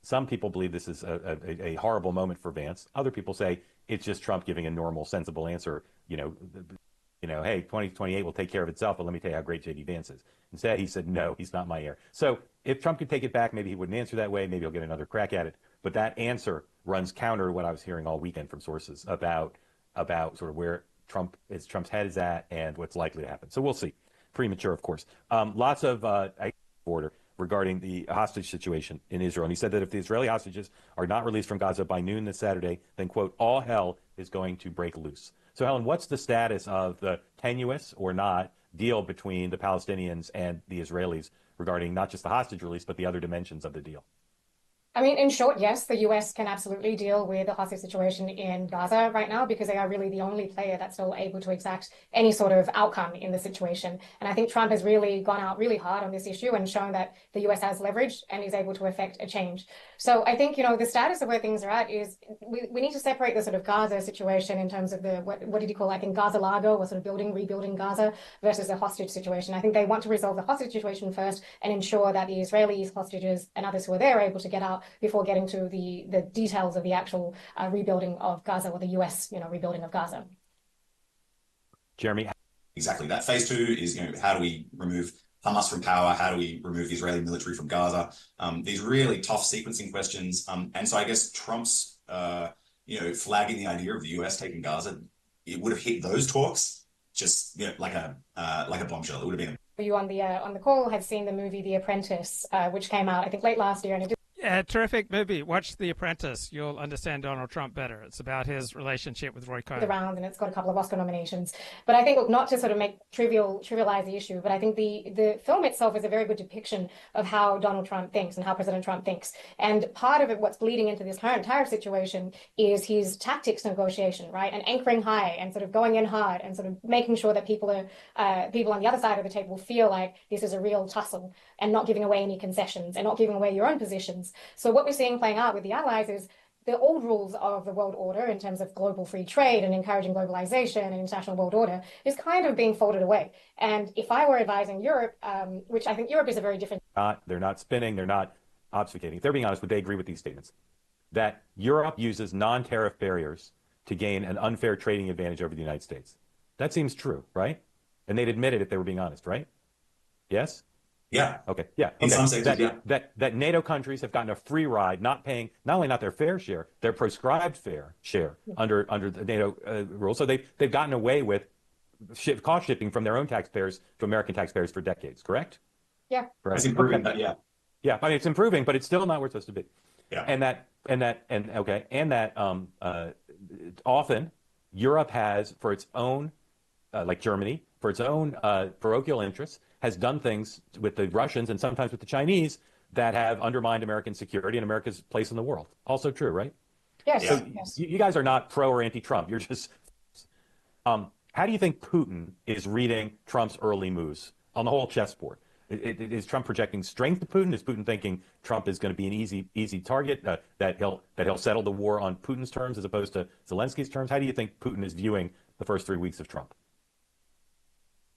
Some people believe this is a horrible moment for Vance. Other people say it's just Trump giving a normal, sensible answer. Hey, 2028 will take care of itself, but let me tell you how great J.D. Vance is. Instead, he said, no, he's not my heir. So if Trump could take it back, maybe he wouldn't answer that way. Maybe he'll get another crack at it. But that answer runs counter to what I was hearing all weekend from sources about sort of where Trump's head is at and what's likely to happen. So we'll see. Premature, of course. Lots of order. regarding the hostage situation in Israel. And he said that if the Israeli hostages are not released from Gaza by noon this Saturday, then, quote, all hell is going to break loose. So, Helen, what's the status of the tenuous or not deal between the Palestinians and the Israelis regarding not just the hostage release, but the other dimensions of the deal? I mean, in short, yes, the US can absolutely deal with the hostage situation in Gaza right now because they are really the only player that's still able to exact any sort of outcome in the situation. And I think Trump has really gone out really hard on this issue and shown that the US has leverage and is able to affect a change. So I think, the status of where things are at is we need to separate the sort of Gaza situation in terms of the, what did he call, like in Gaza Lago, or sort of rebuilding Gaza versus the hostage situation. I think they want to resolve the hostage situation first and ensure that the Israelis, hostages, and others who are there are able to get out before getting to the details of the actual rebuilding of Gaza, or the US, rebuilding of Gaza. Jeremy? Exactly. That phase two is, how do we remove Hamas from power? How do we remove the Israeli military from Gaza? These really tough sequencing questions. And so I guess Trump's, flagging the idea of the US taking Gaza, it would have hit those talks just, like a bombshell. It would have been. You on the call have seen the movie The Apprentice, which came out, I think, late last year, and it did. Yeah, terrific movie. Watch The Apprentice. You'll understand Donald Trump better. It's about his relationship with Roy Cohn. Around, and it's got a couple of Oscar nominations. But I think, look, not to sort of trivialize the issue, but I think the film itself is a very good depiction of how Donald Trump thinks and how President Trump thinks. And part of it, what's bleeding into this current tariff situation, is his tactics negotiation, right? And anchoring high and sort of going in hard and sort of making sure that people on the other side of the table feel like this is a real tussle, and not giving away any concessions and not giving away your own positions. So what we're seeing playing out with the allies is the old rules of the world order in terms of global free trade and encouraging globalization and international world order is kind of being folded away. And if I were advising Europe, which I think Europe is a very different... They're not spinning, they're not obfuscating. If they're being honest, would they agree with these statements? That Europe uses non-tariff barriers to gain an unfair trading advantage over the United States. That seems true, right? And they'd admit it if they were being honest, right? Yes? Yeah. Okay. Yeah. In some sectors, that NATO countries have gotten a free ride, not paying not only not their fair share, their prescribed fair share under the NATO rules. So they've gotten away with cost shifting from their own taxpayers to American taxpayers for decades. Correct? Yeah. Right. It's improving, but yeah. Yeah. I mean, it's improving, but it's still not where it's supposed to be. Yeah. Often Europe has, for its own, like Germany, for its own parochial interests, has done things with the Russians and sometimes with the Chinese that have undermined American security and America's place in the world. Also true, right? Yes. So yes. You guys are not pro or anti-Trump. You're just... how do you think Putin is reading Trump's early moves on the whole chessboard? Is Trump projecting strength to Putin? Is Putin thinking Trump is going to be an easy target, that he'll settle the war on Putin's terms as opposed to Zelensky's terms? How do you think Putin is viewing the first 3 weeks of Trump?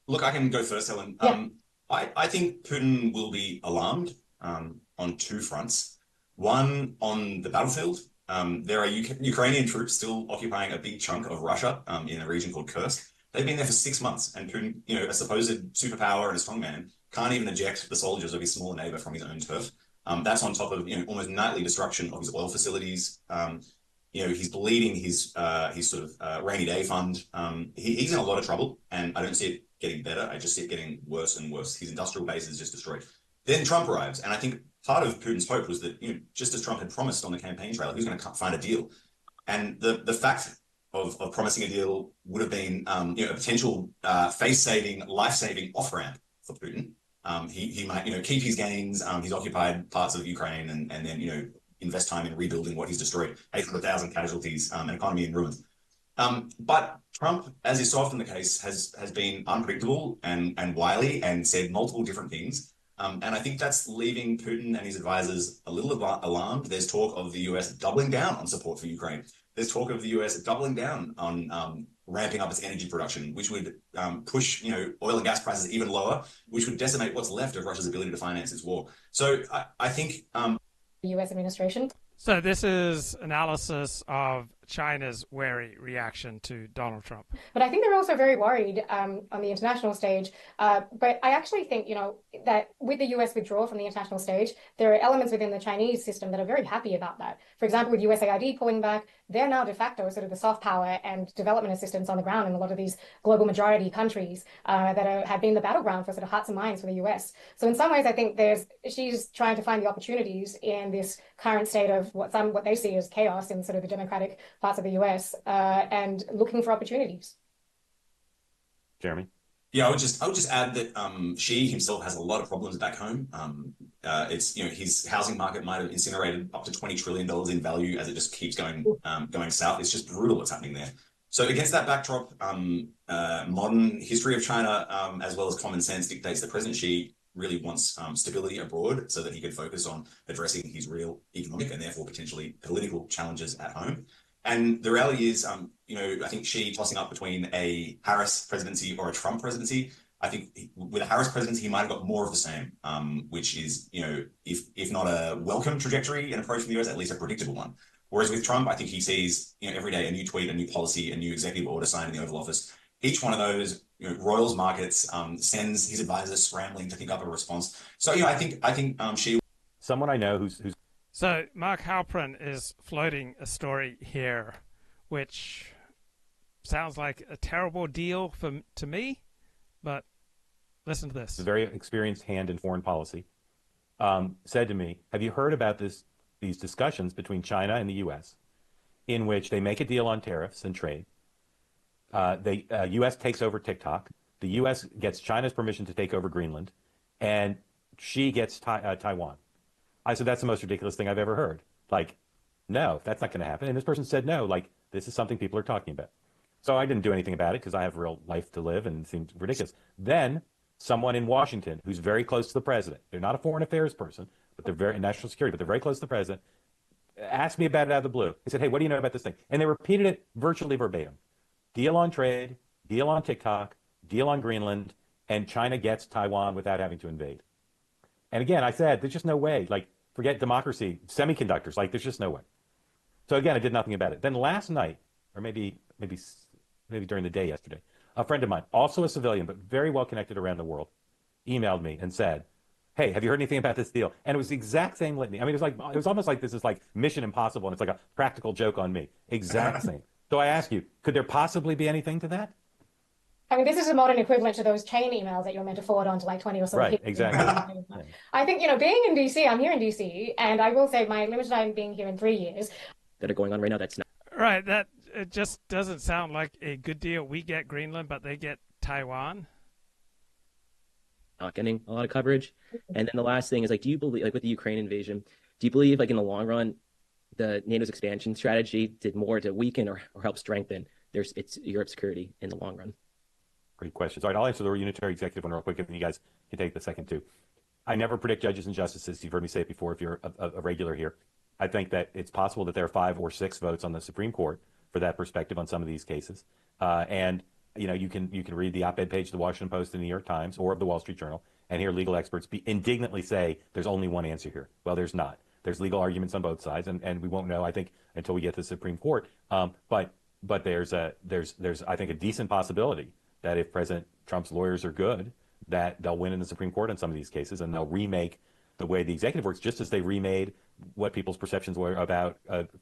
Look, I can go first, Ellen. Yeah. I think Putin will be alarmed on two fronts. One, on the battlefield. There are Ukrainian troops still occupying a big chunk of Russia in a region called Kursk. They've been there for 6 months, and Putin, a supposed superpower and a strongman, can't even eject the soldiers of his smaller neighbor from his own turf. That's on top of almost nightly destruction of his oil facilities. He's bleeding his sort of rainy day fund. He's in a lot of trouble, and I don't see it getting better. I just see it getting worse and worse. His industrial base is just destroyed. Then Trump arrives, and I think part of Putin's hope was that, just as Trump had promised on the campaign trail, he was going to find a deal. And the fact of promising a deal would have been, a potential face-saving, life-saving off-ramp for Putin. He might, keep his gains. He's occupied parts of Ukraine, and then, invest time in rebuilding what he's destroyed. 800,000 casualties, an economy in ruins. But Trump, as is so often the case, has been unpredictable and wily and said multiple different things. And I think that's leaving Putin and his advisors a little alarmed. There's talk of the US doubling down on support for Ukraine. There's talk of the US doubling down on ramping up its energy production, which would push oil and gas prices even lower, which would decimate what's left of Russia's ability to finance its war. So I think... the US administration. So this is analysis of China's wary reaction to Donald Trump. But I think they're also very worried on the international stage. But I actually think, that with the US withdrawal from the international stage, there are elements within the Chinese system that are very happy about that. For example, with USAID pulling back, they're now de facto sort of the soft power and development assistance on the ground in a lot of these global majority countries that have been the battleground for sort of hearts and minds for the US. So in some ways, I think she's trying to find the opportunities in this current state of what they see as chaos in sort of the democratic parts of the US and looking for opportunities. Jeremy? Yeah, I would just add that Xi himself has a lot of problems back home. His housing market might have incinerated up to $20 trillion in value as it just keeps going south. It's just brutal what's happening there. So against that backdrop, modern history of China, as well as common sense, dictates that President Xi really wants stability abroad so that he can focus on addressing his real economic and therefore potentially political challenges at home. And the reality is, I think Xi tossing up between a Harris presidency or a Trump presidency. I think with a Harris presidency, he might have got more of the same, which is, if not a welcome trajectory and approach from the US, at least a predictable one. Whereas with Trump, I think he sees, every day a new tweet, a new policy, a new executive order signed in the Oval Office. Each one of those, Royals markets sends his advisors scrambling to think up a response. So, I think Xi. Someone I know who's. So Mark Halperin is floating a story here, which sounds like a terrible deal to me, but listen to this. A very experienced hand in foreign policy said to me, have you heard about these discussions between China and the U.S. in which they make a deal on tariffs and trade? The U.S. takes over TikTok. The U.S. gets China's permission to take over Greenland, and Xi gets Taiwan. I said, that's the most ridiculous thing I've ever heard. Like, no, that's not going to happen. And this person said, no, like, this is something people are talking about. So I didn't do anything about it because I have real life to live and it seemed ridiculous. Then someone in Washington who's very close to the president, they're not a foreign affairs person, but they're very national security, but they're very close to the president, asked me about it out of the blue. He said, hey, what do you know about this thing? And they repeated it virtually verbatim. Deal on trade, deal on TikTok, deal on Greenland, and China gets Taiwan without having to invade. And again, I said, there's just no way. Like, forget democracy, semiconductors, like there's just no way. So again, I did nothing about it. Then last night, or maybe during the day yesterday, a friend of mine, also a civilian, but very well connected around the world, emailed me and said, hey, have you heard anything about this deal? And it was the exact same litany. I mean, it was almost like this is like Mission Impossible, and it's like a practical joke on me. Exact same. So I ask you, could there possibly be anything to that? I mean, this is a modern equivalent to those chain emails that you're meant to forward on to like 20 or so people. Right, exactly. I think, being in DC, I'm here in DC, and I will say my limited time being here in 3 years. That are going on right now, that's not. Right, it just doesn't sound like a good deal. We get Greenland, but they get Taiwan. Not getting a lot of coverage. And then the last thing is, like, do you believe, like with the Ukraine invasion, do you believe, like in the long run, the NATO's expansion strategy did more to weaken or help strengthen Europe's security in the long run? Great questions. All right, I'll answer the unitary executive one real quick, and you guys can take the second two. I never predict judges and justices. You've heard me say it before if you're a regular here. I think that it's possible that there are 5 or 6 votes on the Supreme Court for that perspective on some of these cases. And you can read the op-ed page of the Washington Post and the New York Times or of the Wall Street Journal and hear legal experts indignantly say there's only one answer here. Well, there's not. There's legal arguments on both sides, and we won't know, I think, until we get to the Supreme Court. But there's I think a decent possibility that if President Trump's lawyers are good, that they'll win in the Supreme Court on some of these cases, and they'll remake the way the executive works, just as they remade what people's perceptions were about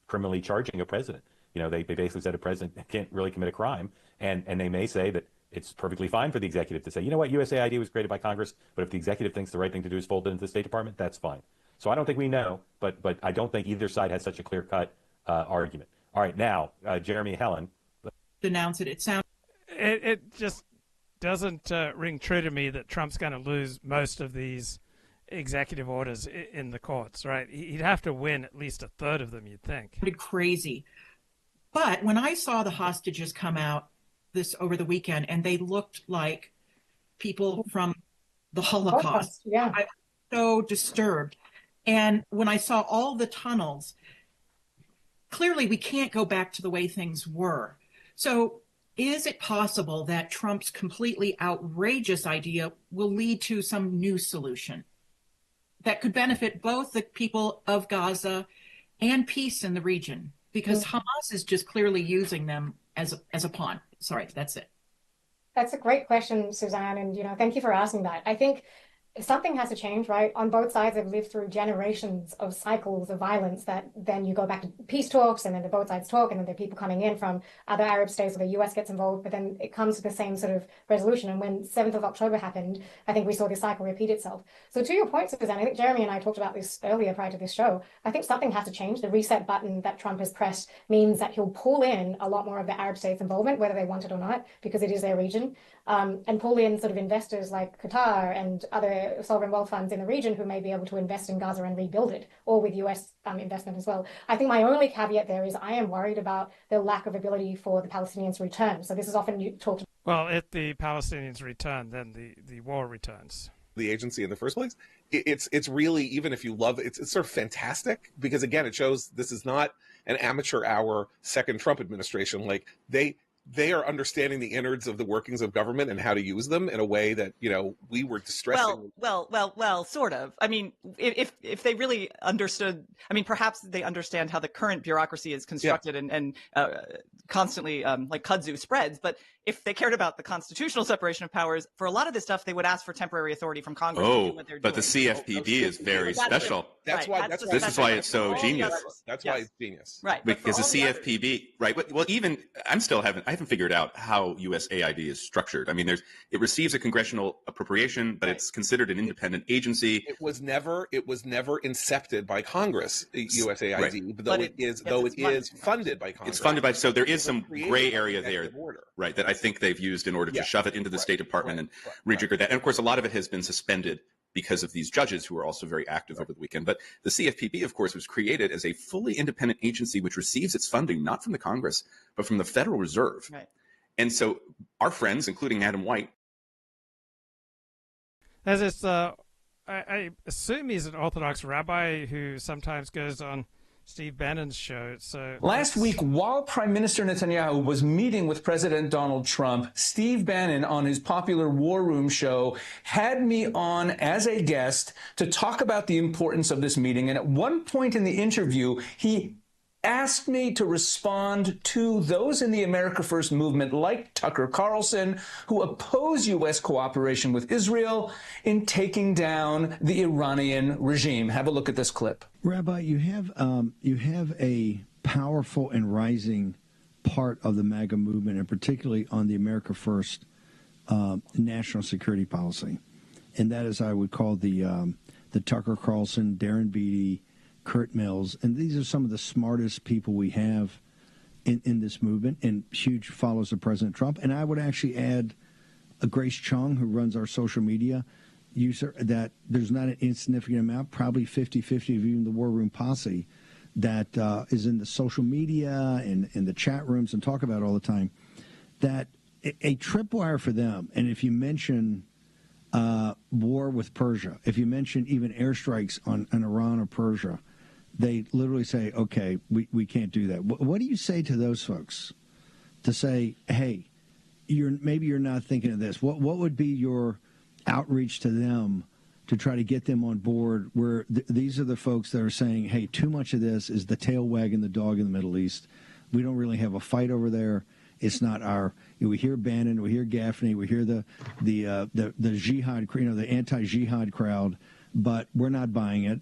criminally charging a president. They basically said a president can't really commit a crime, and they may say that it's perfectly fine for the executive to say, you know what, USAID was created by Congress, but if the executive thinks the right thing to do is fold it into the State Department, that's fine. So I don't think we know, but I don't think either side has such a clear-cut argument. All right, now, Jeremy, Helen. Denounce it. It sounds. It just doesn't ring true to me that Trump's going to lose most of these executive orders in the courts, right? He'd have to win at least a third of them, you'd think. Crazy. But when I saw the hostages come out over the weekend, and they looked like people from the Holocaust, yeah, I was so disturbed. And when I saw all the tunnels, clearly we can't go back to the way things were. So is it possible that Trump's completely outrageous idea will lead to some new solution that could benefit both the people of Gaza and peace in the region? because Hamas is just clearly using them as a pawn. Sorry, that's it. That's a great question, Suzanne, and thank you for asking that. I think something has to change, right? On both sides have lived through generations of cycles of violence that then you go back to peace talks and then the both sides talk and then there are people coming in from other Arab states where the US gets involved, but then it comes to the same sort of resolution. And when 7th of October happened, I think we saw this cycle repeat itself. So to your point, Suzanne, I think Jeremy and I talked about this earlier prior to this show. I think something has to change. The reset button that Trump has pressed means that he'll pull in a lot more of the Arab states' involvement, whether they want it or not, because it is their region, and pull in sort of investors like Qatar and other sovereign wealth funds in the region who may be able to invest in Gaza and rebuild it, or with US investment as well. I think my only caveat there is I am worried about the lack of ability for the Palestinians to return. So this is often talked about. Well, if the Palestinians return, then the war returns. The agency in the first place, it's really, even if you love it, it's sort of fantastic, because again, it shows this is not an amateur hour second Trump administration. Like they are understanding the innards of the workings of government and how to use them in a way that, we were distressing. Well, sort of. I mean, if they really understood, I mean, perhaps they understand how the current bureaucracy is constructed and constantly like kudzu spreads. But if they cared about the constitutional separation of powers, for a lot of this stuff, they would ask for temporary authority from Congress to do what they're doing. But the CFPB is very special. This is why it's so genius. That's why it's genius. Right. Because the CFPB, right? Well, even I haven't figured out how USAID is structured. I mean, it receives a congressional appropriation, but it's considered an independent agency. It was never incepted by Congress, USAID, right. though it is funded by Congress. It's funded by, so there is some gray area there, right, that I think they've used in order to shove it into the State Department and rejigger that. And of course, a lot of it has been suspended because of these judges who are also very active over the weekend. But the CFPB, of course, was created as a fully independent agency which receives its funding not from the Congress, but from the Federal Reserve. Right. And so our friends, including Adam White. As it's, I assume he's an Orthodox rabbi who sometimes goes on Steve Bannon's show. So last week, while Prime Minister Netanyahu was meeting with President Donald Trump, Steve Bannon on his popular War Room show had me on as a guest to talk about the importance of this meeting. And at one point in the interview, he asked me to respond to those in the America First movement like Tucker Carlson who oppose U.S. cooperation with Israel in taking down the Iranian regime. Have a look at this clip. Rabbi, you have a powerful and rising part of the MAGA movement, and particularly on the America First national security policy, and that is, I would call the Tucker Carlson, Darren Beattie, Kurt Mills, and these are some of the smartest people we have in this movement, and huge followers of President Trump. And I would actually add Grace Chung, who runs our social media user, that there's not an insignificant amount, probably 50-50 of even the War Room posse, that is in the social media and in the chat rooms and talk about it all the time, that a tripwire for them. And if you mention war with Persia, if you mention even airstrikes on Iran or Persia, they literally say, okay, we can't do that. What do you say to those folks to say, hey, maybe you're not thinking of this? What would be your outreach to them to try to get them on board, where these are the folks that are saying, hey, too much of this is the tail wagging the dog in the Middle East. We don't really have a fight over there. It's not our. We hear Bannon, we hear Gaffney, we hear the jihad, the anti-jihad crowd, but we're not buying it.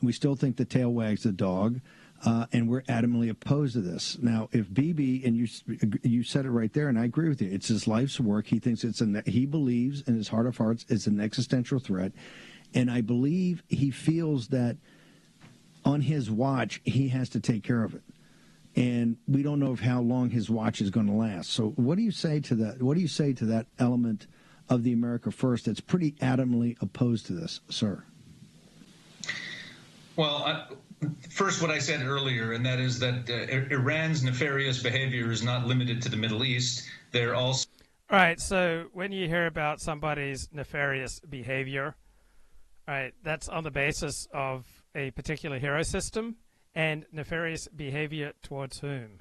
We still think the tail wags the dog, and we're adamantly opposed to this. Now, if Bibi, and you said it right there, and I agree with you, it's his life's work. He thinks he believes in his heart of hearts it's an existential threat, and I believe he feels that on his watch he has to take care of it. And we don't know how long his watch is going to last. So what do you say to that? What do you say to that element of the America First that's pretty adamantly opposed to this, sir? Well, first, what I said earlier, and that is that Iran's nefarious behavior is not limited to the Middle East. They're also... All right, so when you hear about somebody's nefarious behavior, right, that's on the basis of a particular hero system. And nefarious behavior towards whom?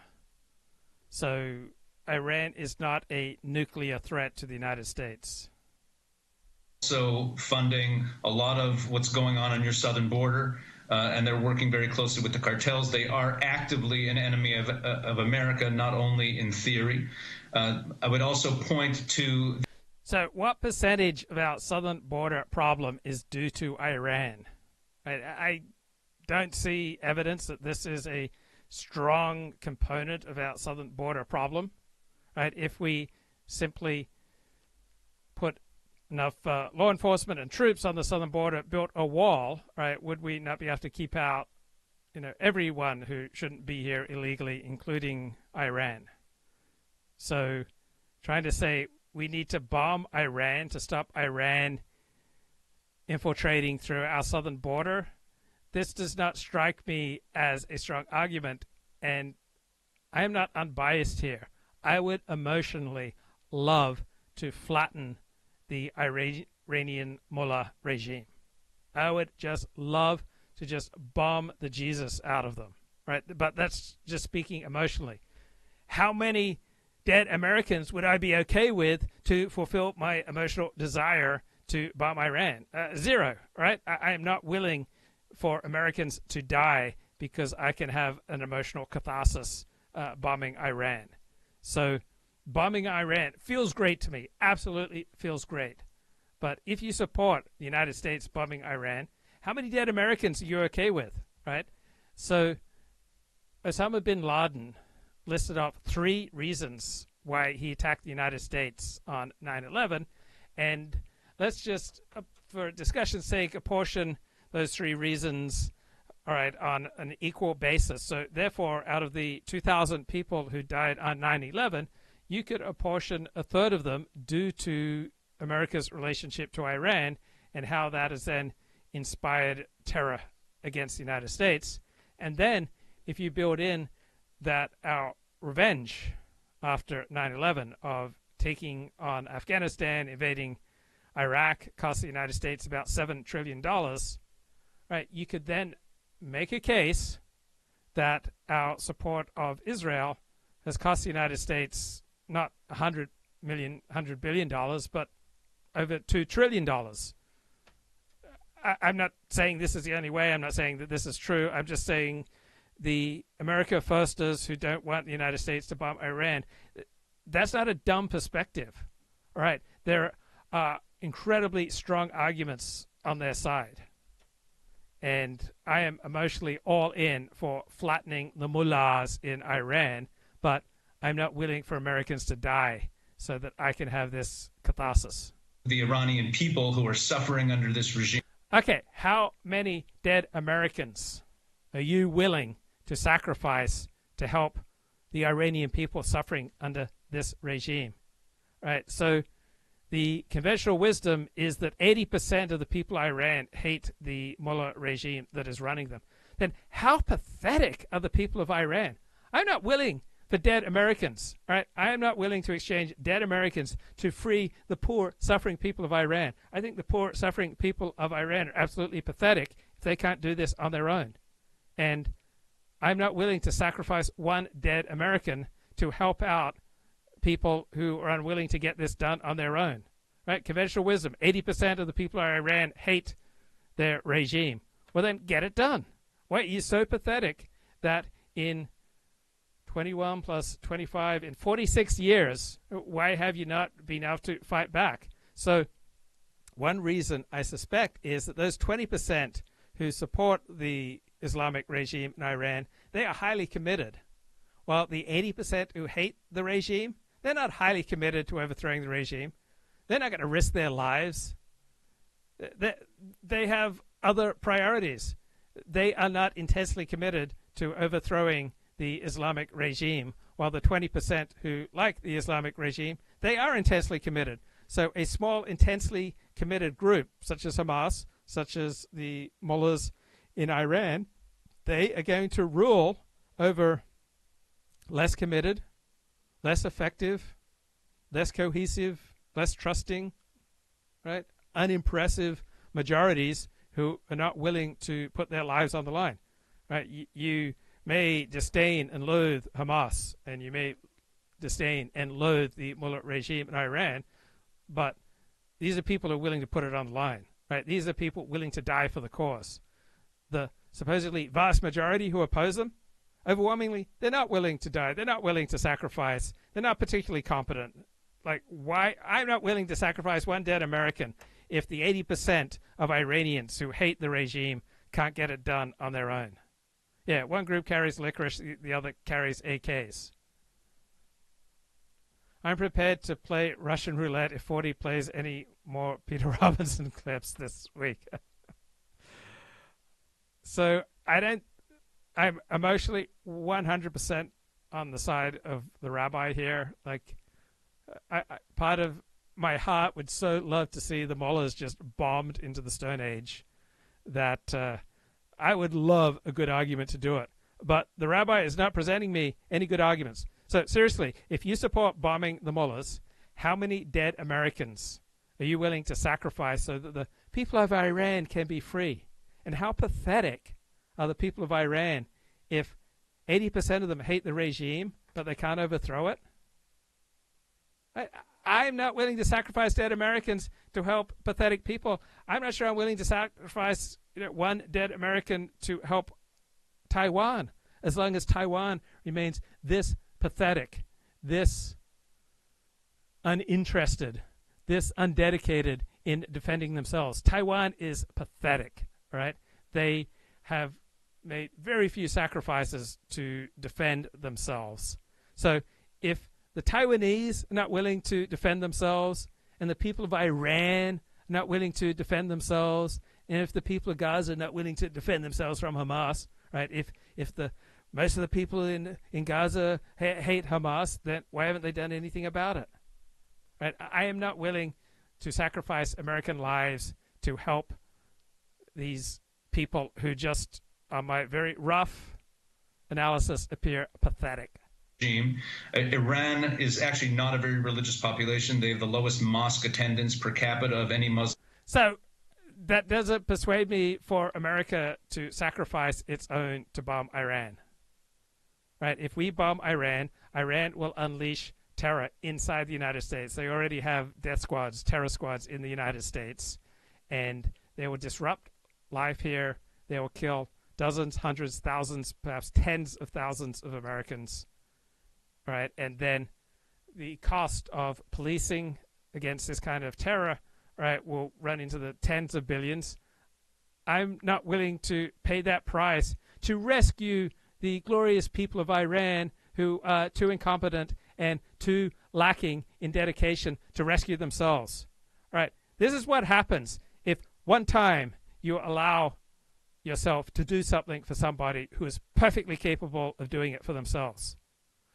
So Iran is not a nuclear threat to the United States. Also funding a lot of what's going on your southern border. and they're working very closely with the cartels. They are actively an enemy of America, not only in theory. I would also point to... So what percentage of our southern border problem is due to Iran? I don't see evidence that this is a strong component of our southern border problem. Right? If we simply put enough law enforcement and troops on the southern border, built a wall, right, would we not be able to keep out, everyone who shouldn't be here illegally, including Iran? So trying to say we need to bomb Iran to stop Iran infiltrating through our southern border, this does not strike me as a strong argument, and I am not unbiased here. I would emotionally love to flatten the Iranian mullah regime. I would just love to just bomb the Jesus out of them, right? But that's just speaking emotionally. How many dead Americans would I be okay with to fulfill my emotional desire to bomb Iran? 0, right? I am not willing for Americans to die because I can have an emotional catharsis bombing Iran. So bombing Iran feels great to me, absolutely feels great. But if you support the United States bombing Iran, how many dead Americans are you okay with, right? So Osama bin Laden listed off 3 reasons why he attacked the United States on 9/11, and let's just, for discussion's sake, apportion those 3 reasons, all right, on an equal basis. So therefore, out of the 2,000 people who died on 9/11, you could apportion a third of them due to America's relationship to Iran and how that has then inspired terror against the United States. And then if you build in that our revenge after 9/11 of taking on Afghanistan, invading Iraq, cost the United States about $7 trillion, right, you could then make a case that our support of Israel has cost the United States not $100 billion, but over $2 trillion. I'm not saying this is the only way. I'm not saying that this is true. I'm just saying the America Firsters who don't want the United States to bomb Iran, that's not a dumb perspective. All right, there are incredibly strong arguments on their side. And I am emotionally all in for flattening the mullahs in Iran, but I'm not willing for Americans to die so that I can have this catharsis. The Iranian people who are suffering under this regime. Okay, how many dead Americans are you willing to sacrifice to help the Iranian people suffering under this regime? Right, so the conventional wisdom is that 80% of the people in Iran hate the mullah regime that is running them. Then how pathetic are the people of Iran? I'm not willing for dead Americans. Right? I am not willing to exchange dead Americans to free the poor, suffering people of Iran. I think the poor, suffering people of Iran are absolutely pathetic if they can't do this on their own. And I'm not willing to sacrifice one dead American to help out people who are unwilling to get this done on their own. Right? Conventional wisdom, 80% of the people in Iran hate their regime. Well, then get it done. Why are you so pathetic that in 21 plus 25, in 46 years, why have you not been able to fight back? So one reason I suspect is that those 20% who support the Islamic regime in Iran, they are highly committed. While the 80% who hate the regime, they're not highly committed to overthrowing the regime. They're not going to risk their lives. They have other priorities. They are not intensely committed to overthrowing the Islamic regime, while the 20% who like the Islamic regime, they are intensely committed. So a small, intensely committed group, such as Hamas, such as the mullahs in Iran, they are going to rule over less committed, less effective, less cohesive, less trusting, right? Unimpressive majorities who are not willing to put their lives on the line, right? You may disdain and loathe Hamas, and you may disdain and loathe the mullah regime in Iran, but these are people who are willing to put it on the line, right? These are people willing to die for the cause. The supposedly vast majority who oppose them, overwhelmingly, they're not willing to die. They're not willing to sacrifice. They're not particularly competent. Like, why? I'm not willing to sacrifice one dead American if the 80% of Iranians who hate the regime can't get it done on their own. Yeah, one group carries licorice, the other carries AKs. I'm prepared to play Russian roulette if 40 plays any more Peter Robinson clips this week. So I'm emotionally 100% on the side of the rabbi here. Like, part of my heart would so love to see the mullahs just bombed into the Stone Age that I would love a good argument to do it. But the rabbi is not presenting me any good arguments. So seriously, if you support bombing the mullahs, how many dead Americans are you willing to sacrifice so that the people of Iran can be free? And how pathetic are the people of Iran if 80% of them hate the regime, but they can't overthrow it? I'm not willing to sacrifice dead Americans to help pathetic people. I'm not sure I'm willing to sacrifice one dead American to help Taiwan, as long as Taiwan remains this pathetic, this uninterested, this undedicated in defending themselves. Taiwan is pathetic, right? They have made very few sacrifices to defend themselves. So if the Taiwanese are not willing to defend themselves, and the people of Iran are not willing to defend themselves, and if the people of Gaza are not willing to defend themselves from Hamas, right? If most of the people in Gaza hate Hamas, then why haven't they done anything about it? Right? I am not willing to sacrifice American lives to help these people who just, on my very rough analysis, appear pathetic. Iran is actually not a very religious population. They have the lowest mosque attendance per capita of any Muslim. So that doesn't persuade me for America to sacrifice its own to bomb Iran. Right? If we bomb Iran, Iran will unleash terror inside the United States. They already have death squads, terror squads in the United States, and they will disrupt life here. They will kill dozens, hundreds, thousands, perhaps tens of thousands of Americans. Right? And then the cost of policing against this kind of terror, right, will run into the tens of billions. I'm not willing to pay that price to rescue the glorious people of Iran who are too incompetent and too lacking in dedication to rescue themselves. Right? This is what happens if one time you allow yourself to do something for somebody who is perfectly capable of doing it for themselves.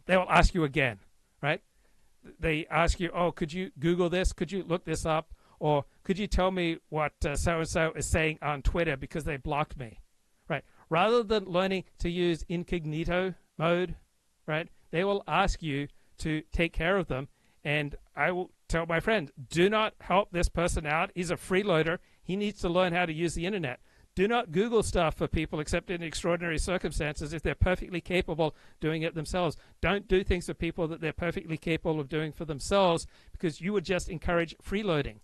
They will ask you again, right? They ask you, oh, could you Google this? Could you look this up? Or could you tell me what so-and-so is saying on Twitter because they blocked me, right? Rather than learning to use incognito mode, right, they will ask you to take care of them. And I will tell my friend, do not help this person out. He's a freeloader. He needs to learn how to use the internet. Do not Google stuff for people except in extraordinary circumstances if they're perfectly capable of doing it themselves. Don't do things for people that they're perfectly capable of doing for themselves, because you would just encourage freeloading.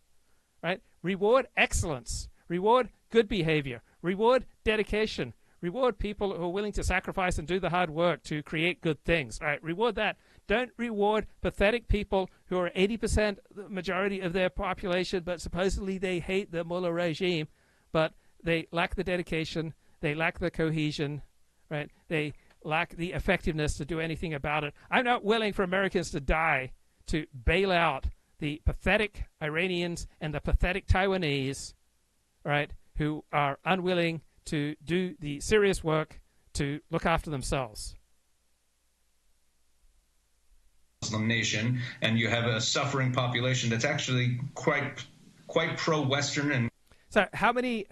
Right? Reward excellence. Reward good behavior. Reward dedication. Reward people who are willing to sacrifice and do the hard work to create good things. Right? Reward that. Don't reward pathetic people who are 80% the majority of their population, but supposedly they hate the mullah regime, but they lack the dedication, they lack the cohesion, right? They lack the effectiveness to do anything about it. I'm not willing for Americans to die to bail out the pathetic Iranians and the pathetic Taiwanese, right, who are unwilling to do the serious work to look after themselves. Muslim nation, and you have a suffering population that's actually quite pro-Western. And so how many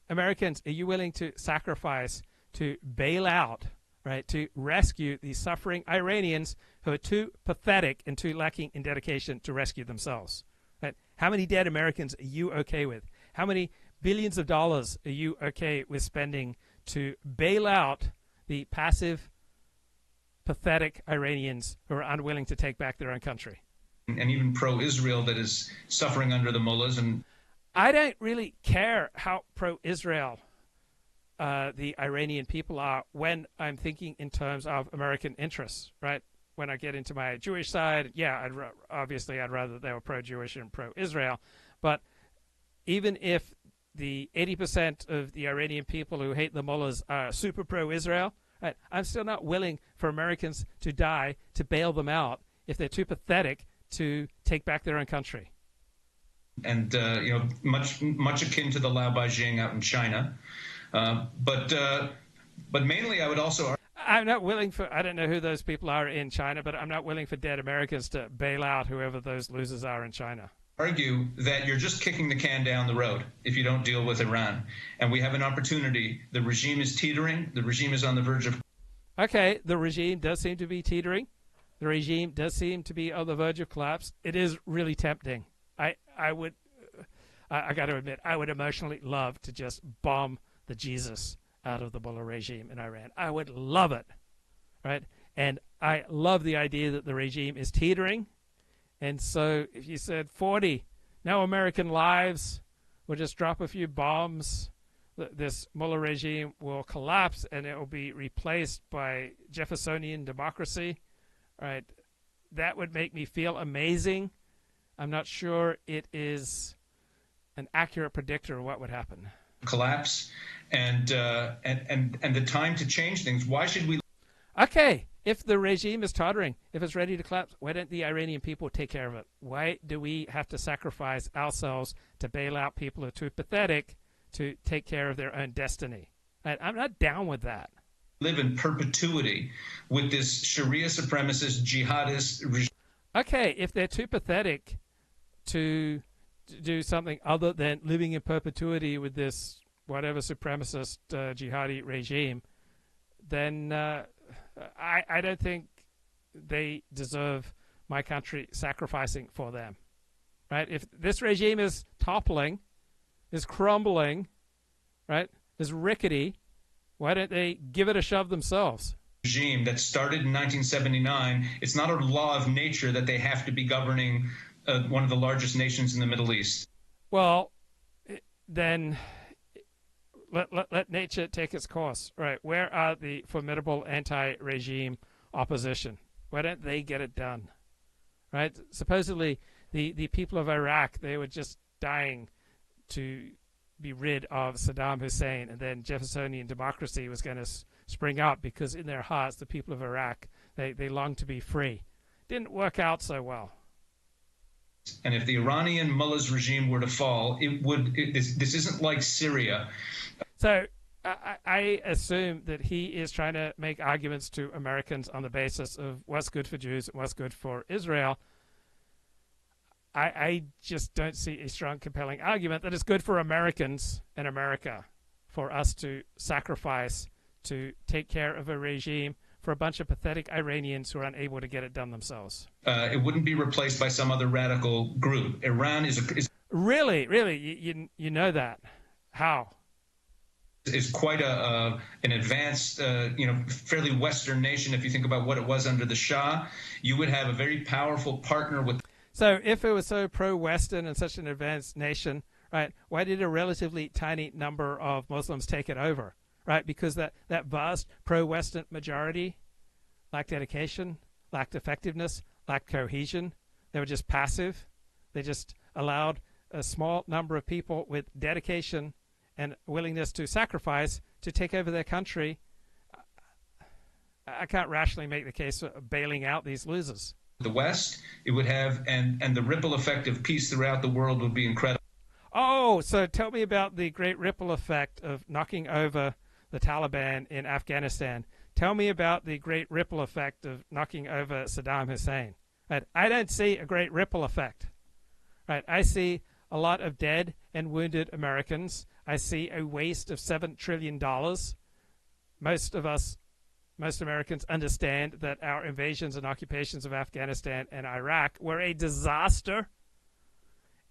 Americans are you willing to sacrifice to bail out, right, to rescue these suffering Iranians who are too pathetic and too lacking in dedication to rescue themselves? Right? How many dead Americans are you okay with? How many billions of dollars are you okay with spending to bail out the passive, pathetic Iranians who are unwilling to take back their own country? And even pro-Israel that is suffering under the mullahs. And I don't really care how pro-Israel the Iranian people are when I'm thinking in terms of American interests, right? When I get into my Jewish side, yeah, obviously I'd rather they were pro-Jewish and pro-Israel. But even if the 80% of the Iranian people who hate the mullahs are super pro-Israel, right, I'm still not willing for Americans to die to bail them out if they're too pathetic to take back their own country. And much akin to the Lao Beijing out in China, but mainly I would also. I'm not willing for. I don't know who those people are in China, but I'm not willing for dead Americans to bail out whoever those losers are in China. Argue that you're just kicking the can down the road if you don't deal with Iran, and we have an opportunity. The regime is teetering. The regime is on the verge of. Okay, the regime does seem to be teetering. The regime does seem to be on the verge of collapse. It is really tempting. I got to admit, I would emotionally love to just bomb the Jesus out of the mullah regime in Iran. I would love it, right? And I love the idea that the regime is teetering. And so if you said 40, no American lives, we'll just drop a few bombs, this mullah regime will collapse and it will be replaced by Jeffersonian democracy, right? That would make me feel amazing. I'm not sure it is an accurate predictor of what would happen. Collapse and the time to change things. Why should we? Okay, if the regime is tottering, if it's ready to collapse, why don't the Iranian people take care of it? Why do we have to sacrifice ourselves to bail out people who are too pathetic to take care of their own destiny? I'm not down with that. Live in perpetuity with this Sharia supremacist jihadist regime. Okay, if they're too pathetic to do something other than living in perpetuity with this whatever supremacist jihadi regime, then I don't think they deserve my country sacrificing for them, right? If this regime is toppling, is crumbling, right, is rickety, why don't they give it a shove themselves? Regime that started in 1979, it's not a law of nature that they have to be governing one of the largest nations in the Middle East. Well, then let nature take its course, right? Where are the formidable anti-regime opposition? Why don't they get it done, right? Supposedly, the people of Iraq, they were just dying to be rid of Saddam Hussein, and then Jeffersonian democracy was going to spring up because in their hearts, the people of Iraq, they longed to be free. Didn't work out so well. And if the Iranian mullah's regime were to fall, this isn't like Syria. So I assume that he is trying to make arguments to Americans on the basis of what's good for Jews and what's good for Israel. I just don't see a strong, compelling argument that it's good for Americans and America for us to sacrifice to take care of a regime for a bunch of pathetic Iranians who are unable to get it done themselves. It wouldn't be replaced by some other radical group. Iran is really you know that. How? Is quite an advanced, fairly Western nation. If you think about what it was under the Shah, you would have a very powerful partner with. So if it was so pro-Western and such an advanced nation, right, why did a relatively tiny number of Muslims take it over? Right, because that vast pro-Western majority lacked dedication, lacked effectiveness, lacked cohesion. They were just passive. They just allowed a small number of people with dedication and willingness to sacrifice to take over their country. I can't rationally make the case for bailing out these losers. The West, it would have, and the ripple effect of peace throughout the world would be incredible. Oh, so tell me about the great ripple effect of knocking over the Taliban in Afghanistan. Tell me about the great ripple effect of knocking over Saddam Hussein. Right? I don't see a great ripple effect. Right? I see a lot of dead and wounded Americans. I see a waste of $7 trillion. Most Americans understand that our invasions and occupations of Afghanistan and Iraq were a disaster.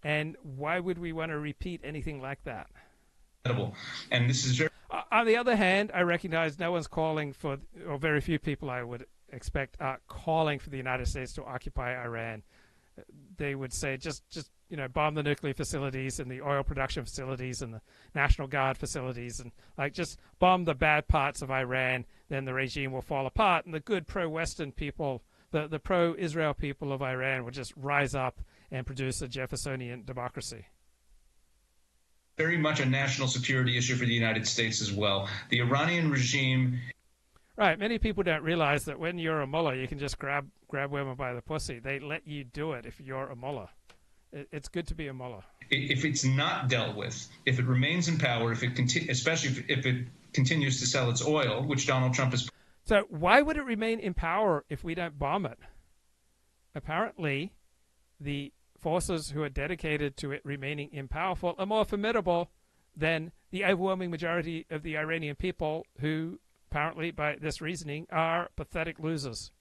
And why would we want to repeat anything like that? And this is very... On the other hand, I recognize no one's calling for, or very few people I would expect are calling for the United States to occupy Iran. They would say just bomb the nuclear facilities and the oil production facilities and the National Guard facilities and just bomb the bad parts of Iran, then the regime will fall apart and the good pro-Western people, the pro-Israel people of Iran will just rise up and produce a Jeffersonian democracy. Very much a national security issue for the United States as well. The Iranian regime. Right. Many people don't realize that when you're a mullah, you can just grab women by the pussy. They let you do it if you're a mullah. It's good to be a mullah. If it's not dealt with, if it remains in power, especially if it continues to sell its oil, which Donald Trump is. So why would it remain in power if we don't bomb it? Apparently, the forces who are dedicated to it remaining impowerful are more formidable than the overwhelming majority of the Iranian people who, apparently by this reasoning, are pathetic losers.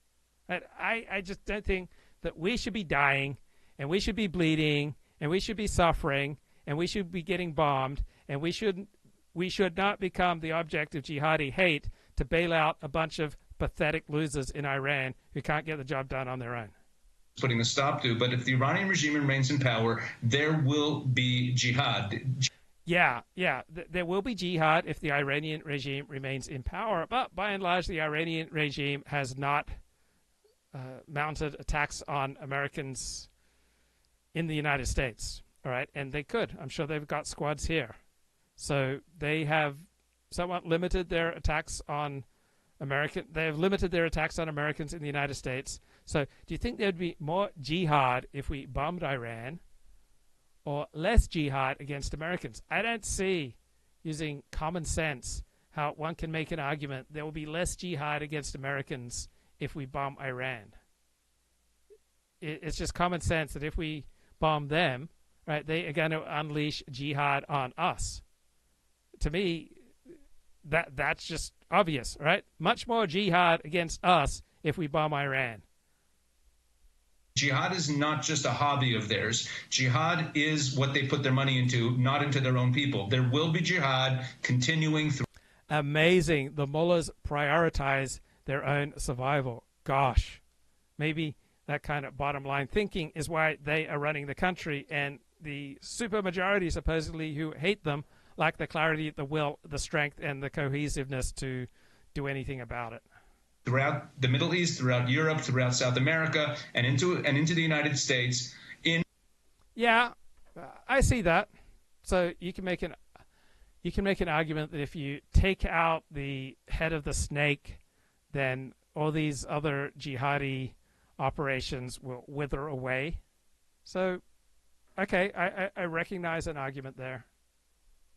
I just don't think that we should be dying and we should be bleeding and we should be suffering and we should be getting bombed and we should not become the object of jihadi hate to bail out a bunch of pathetic losers in Iran who can't get the job done on their own. Putting a stop to, but if the Iranian regime remains in power, there will be jihad. Yeah, there will be jihad if the Iranian regime remains in power, but by and large the Iranian regime has not mounted attacks on Americans in the United States, all right, and they could. I'm sure they've got squads here. So they have somewhat limited their attacks on they have limited their attacks on Americans in the United States. So do you think there would be more jihad if we bombed Iran or less jihad against Americans? I don't see, using common sense, how one can make an argument there will be less jihad against Americans if we bomb Iran. It's just common sense that if we bomb them, right, they are going to unleash jihad on us. To me, that's just obvious, right? Much more jihad against us if we bomb Iran. Jihad is not just a hobby of theirs. Jihad is what they put their money into, not into their own people. There will be jihad continuing through. Amazing. The mullahs prioritize their own survival. Gosh, maybe that kind of bottom line thinking is why they are running the country, and the supermajority supposedly who hate them lack the clarity, the will, the strength, and the cohesiveness to do anything about it. Throughout the Middle East, throughout Europe, throughout South America, and into the United States. Yeah, I see that. So you can make an argument that if you take out the head of the snake, then all these other jihadi operations will wither away. So, okay, I recognize an argument there.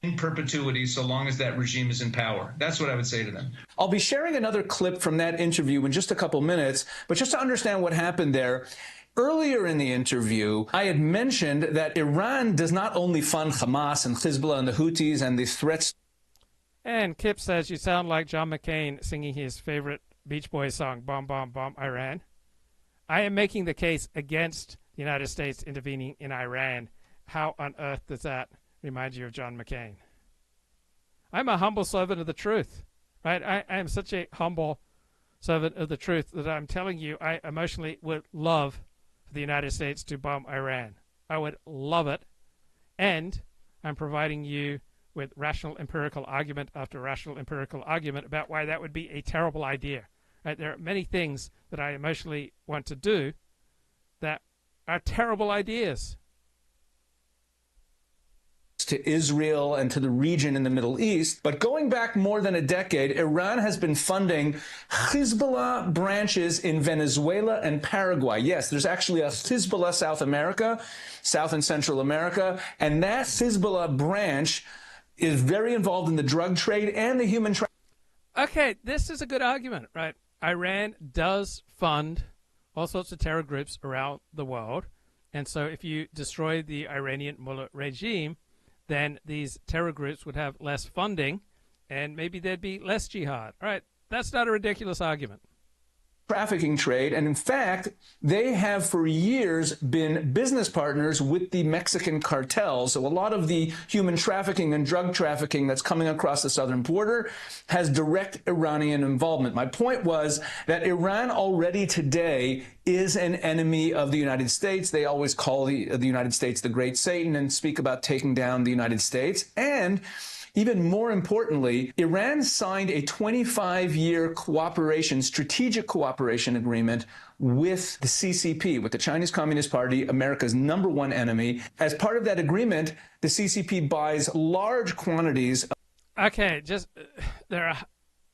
In perpetuity, so long as that regime is in power. That's what I would say to them. I'll be sharing another clip from that interview in just a couple minutes, but just to understand what happened there. Earlier in the interview, I had mentioned that Iran does not only fund Hamas and Hezbollah and the Houthis and these threats. And Kip says you sound like John McCain singing his favorite Beach Boys song, Bomb, Bomb, Bomb, Iran. I am making the case against the United States intervening in Iran. How on earth does that remind you of John McCain? I'm a humble servant of the truth, right? I am such a humble servant of the truth that I'm telling you I emotionally would love for the United States to bomb Iran. I would love it, and I'm providing you with rational empirical argument after rational empirical argument about why that would be a terrible idea. Right? There are many things that I emotionally want to do that are terrible ideas. To Israel and to the region in the Middle East. But going back more than a decade, Iran has been funding Hezbollah branches in Venezuela and Paraguay. Yes, there's actually a Hezbollah South America, South and Central America, and that Hezbollah branch is very involved in the drug trade and the human trafficking. Okay, this is a good argument, right? Iran does fund all sorts of terror groups around the world, and so if you destroy the Iranian mullah regime, then these terror groups would have less funding, and maybe there'd be less jihad. All right, that's not a ridiculous argument. trafficking trade. And in fact, they have for years been business partners with the Mexican cartels. So a lot of the human trafficking and drug trafficking that's coming across the southern border has direct Iranian involvement. My point was that Iran already today is an enemy of the United States. They always call the United States the Great Satan and speak about taking down the United States. And even more importantly, Iran signed a 25-year strategic cooperation agreement with the CCP, with the Chinese Communist Party, America's #1 enemy. As part of that agreement, the CCP buys large quantities. Okay, there are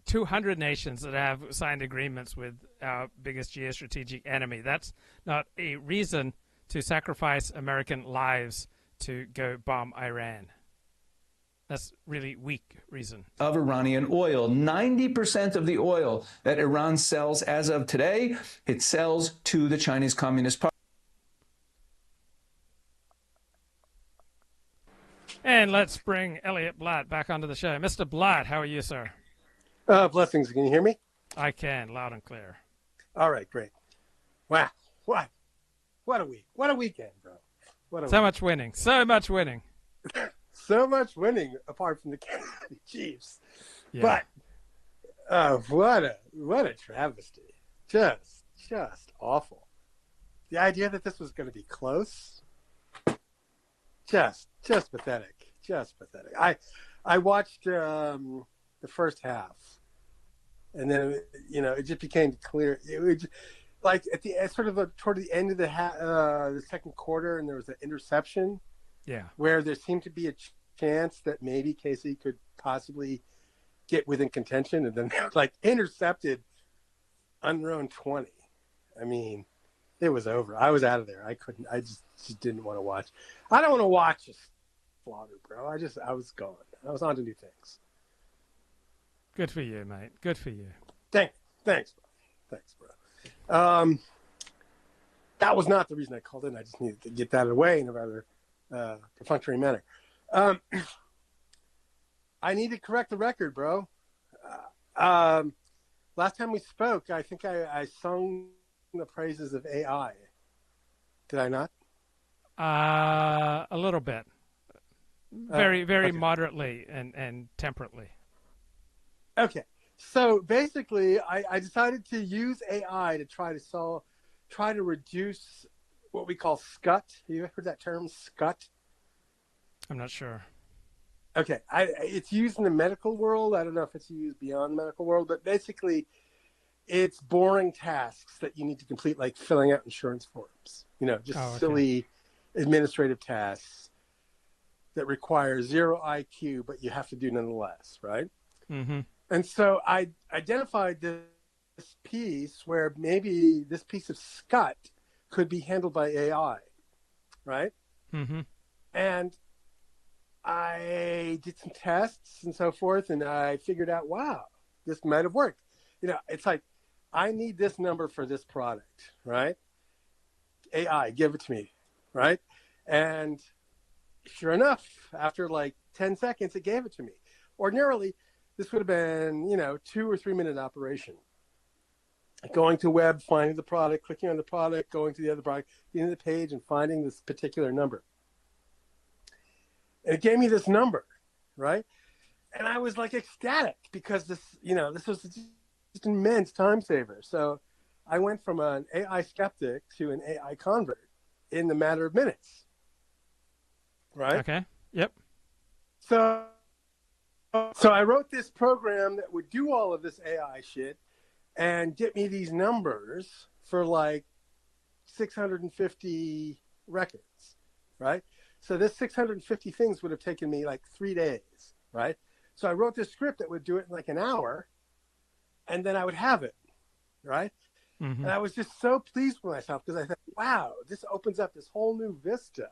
200 nations that have signed agreements with our biggest geostrategic enemy. That's not a reason to sacrifice American lives to go bomb Iran. That's really weak reason. Of Iranian oil. 90% of the oil that Iran sells as of today, it sells to the Chinese Communist Party. And let's bring Elliott Blatt back onto the show. Mr. Blatt, how are you, sir? Blessings. Can you hear me? I can, loud and clear. All right, great. Wow. What a week. What a weekend, bro. So much winning. So much winning. So much winning apart from the Kansas City Chiefs. Yeah. But what a travesty. Just awful. The idea that this was going to be close, just pathetic. Just pathetic. I watched the first half, and then it just became clear. It was like at the toward the end of the second quarter, and there was an interception. Yeah, where there seemed to be a chance that maybe KC could possibly get within contention, and then like intercepted on their own 20. I mean, it was over. I was out of there. I couldn't. I just didn't want to watch. I don't want to watch a slaughter, bro. I was gone. I was on to new things. Good for you, mate. Good for you. Thanks, bro. That was not the reason I called in. I just needed to get that away in a rather perfunctory manner. I need to correct the record, bro. Last time we spoke, I think I sung the praises of AI. Did I not? A little bit. Very okay. moderately and temperately. Okay. So basically, I decided to use AI to try to reduce what we call scut. You ever heard that term, scut? I'm not sure. Okay. It's used in the medical world. I don't know if it's used beyond the medical world, but basically it's boring tasks that you need to complete, like filling out insurance forms. Silly administrative tasks that require zero IQ, but you have to do nonetheless, right? Mm-hmm. And so I identified this piece where maybe this piece of scut could be handled by AI, right? Mm-hmm. And I did some tests and so forth, and I figured out, wow, this might have worked. It's like, I need this number for this product, right? AI, give it to me, right? And sure enough, after like 10 seconds, it gave it to me. Ordinarily, this would have been, 2 or 3 minute operation. Going to web, finding the product, clicking on the product, going to the other product, getting to the page and finding this particular number. And it gave me this number, right? And I was like ecstatic because this was just an immense time saver. So I went from an AI skeptic to an AI convert in the matter of minutes, right? Okay. Yep. So I wrote this program that would do all of this AI shit and get me these numbers for like 650 records, right? So this 650 things would have taken me like 3 days, right? So I wrote this script that would do it in like an hour, and then I would have it, right? Mm-hmm. And I was just so pleased with myself because I thought, wow, this opens up this whole new vista,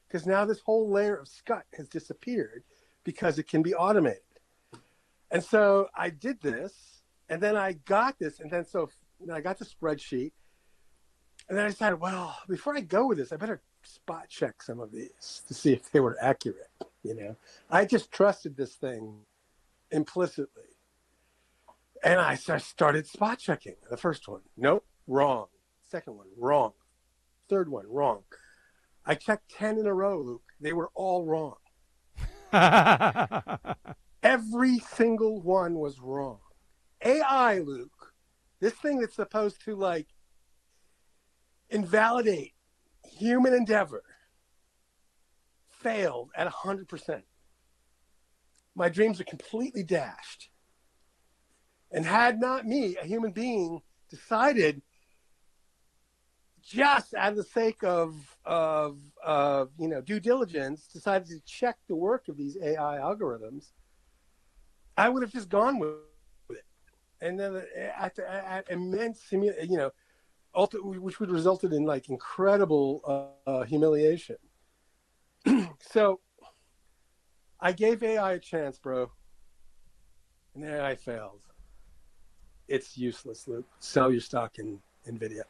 because now this whole layer of scut has disappeared because it can be automated. And so I did this, and then I got this, and then I got the spreadsheet, and then I decided, well, before I go with this, I better spot check some of these to see if they were accurate. I just trusted this thing implicitly. And I started spot checking. The first one, nope, wrong. Second one, wrong. Third one, wrong. I checked 10 in a row, Luke. They were all wrong. Every single one was wrong. AI, Luke, this thing that's supposed to like invalidate human endeavor, failed at 100%. My dreams are completely dashed. And had not me, a human being, decided just out of the sake of due diligence, decided to check the work of these AI algorithms, I would have just gone with it. And then at immense, which would have resulted in like incredible humiliation. So I gave AI a chance, bro. And AI failed. It's useless, Luke. Sell your stock in NVIDIA.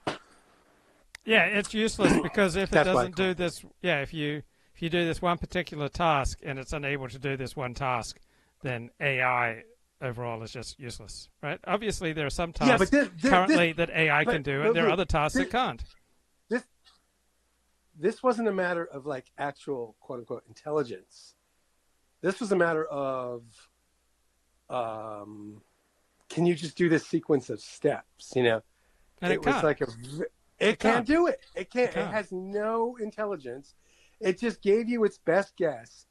Yeah, it's useless because if it doesn't do this, if you do this one particular task and it's unable to do this one task, then AI overall is just useless, right? Obviously, there are some tasks currently that AI can do, and there are other tasks that can't. This wasn't a matter of like actual quote unquote intelligence. This was a matter of can you just do this sequence of steps? And it was like it can't do it. It can't. It has no intelligence. It just gave you its best guess,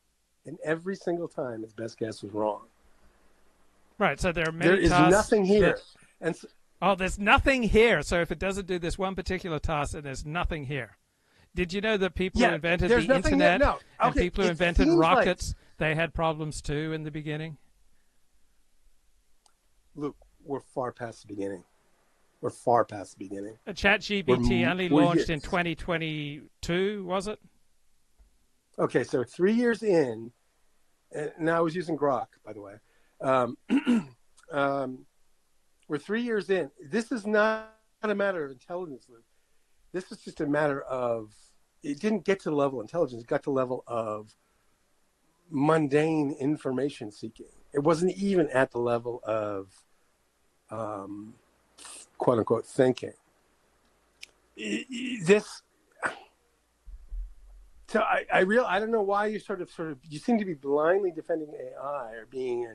and every single time its best guess was wrong. Right. So there are many. There is nothing here. There's nothing here. So if it doesn't do this one particular task, then there's nothing here. Did you know that people who invented the internet and people who invented rockets, they had problems too in the beginning? Luke, we're far past the beginning. We're far past the beginning. ChatGPT only launched in 2022, was it? Okay, so 3 years in, and I was using Grok, by the way. We're 3 years in. This is not a matter of intelligence, Luke. This is just a matter of, it didn't get to the level of intelligence. It got to the level of mundane information seeking. It wasn't even at the level of quote unquote thinking. So I don't know why you sort of you seem to be blindly defending AI or being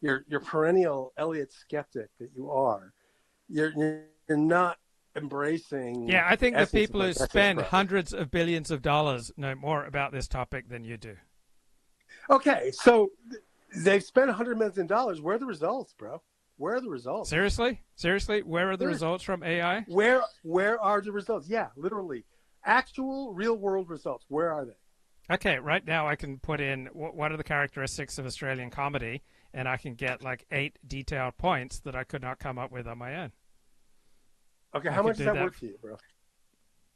your perennial Elliott skeptic that you are. You're not embracing. Yeah, I think the people who spend hundreds of billions of dollars know more about this topic than you do. Okay, so they've spent $100 million. Where are the results, bro? Where are the results? Seriously? Where are the results from AI? Where are the results? Yeah, literally. Actual real-world results. Where are they? Okay, right now I can put in what are the characteristics of Australian comedy, and I can get like 8 detailed points that I could not come up with on my own. Okay, how much is that worth to you, bro?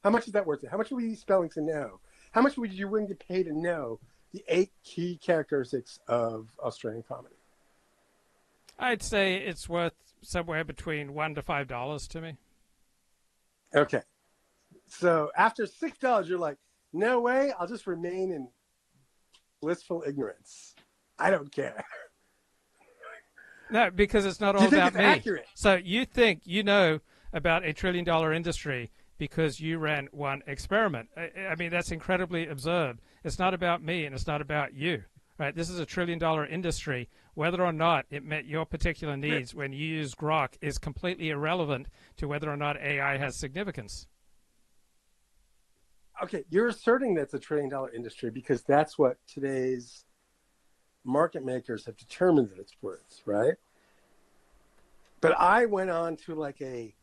How much is that worth to you? How much would you be spelling to know? How much would you willing to pay to know the 8 key characteristics of Australian comedy? I'd say it's worth somewhere between $1 to $5 to me. Okay. So after $6, you're like, no way, I'll just remain in blissful ignorance. I don't care. No, because it's not all about me. Accurate? So you think you know about $1 trillion industry because you ran one experiment. I mean, that's incredibly absurd. It's not about me and it's not about you. Right? This is $1 trillion industry. Whether or not it met your particular needs when you use Grok is completely irrelevant to whether or not AI has significance. Okay, you're asserting that's $1 trillion industry because that's what today's market makers have determined that it's worth, right? But I went on to like a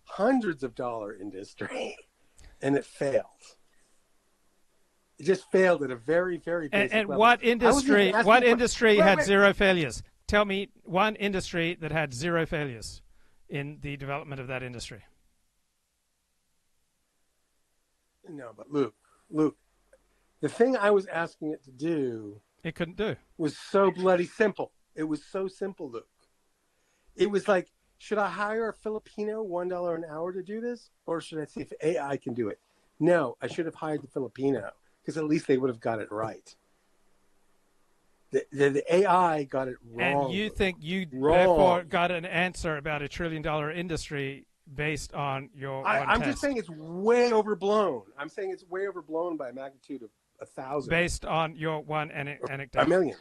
hundreds of dollar industry and it failed. It just failed at a very, very basic level. And what industry had zero failures? Tell me one industry that had zero failures in the development of that industry. No, but Luke, the thing I was asking it to do, it couldn't do, was so bloody simple. It was so simple, Luke. It was like, should I hire a Filipino $1 an hour to do this? Or should I see if AI can do it? No, I should have hired the Filipino because at least they would have got it right. The AI got it wrong. And you think you therefore got an answer about $1 trillion industry based on your I'm test. just saying it's way overblown. I'm saying it's way overblown by a magnitude of 1,000. Based on your one anecdote. A million.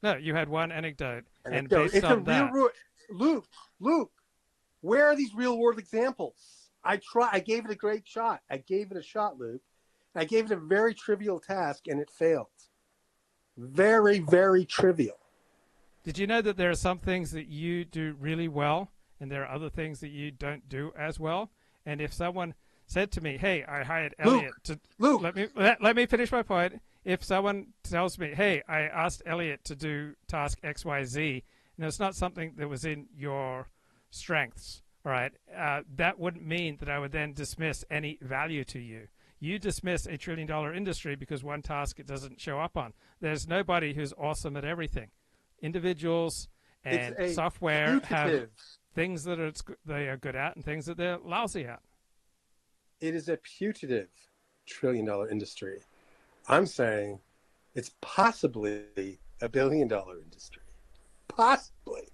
No, you had one anecdote. And It's based on that. Luke, where are these real world examples? I gave it a great shot. I gave it a shot, Luke. I gave it a very trivial task and it failed. Very, very trivial. Did you know that there are some things that you do really well and there are other things that you don't do as well? And if someone said to me, hey, I hired Elliott to... Luke! Let me finish my point. If someone tells me, hey, I asked Elliott to do task XYZ, and it's not something that was in your strengths, all right, that wouldn't mean that I would then dismiss any value to you. You dismiss $1 trillion industry because one task it doesn't show up on. There's nobody who's awesome at everything. Individuals and software have things that they are good at and things that they're lousy at. It is a putative $1 trillion industry. I'm saying it's possibly a $1 billion industry. Possibly.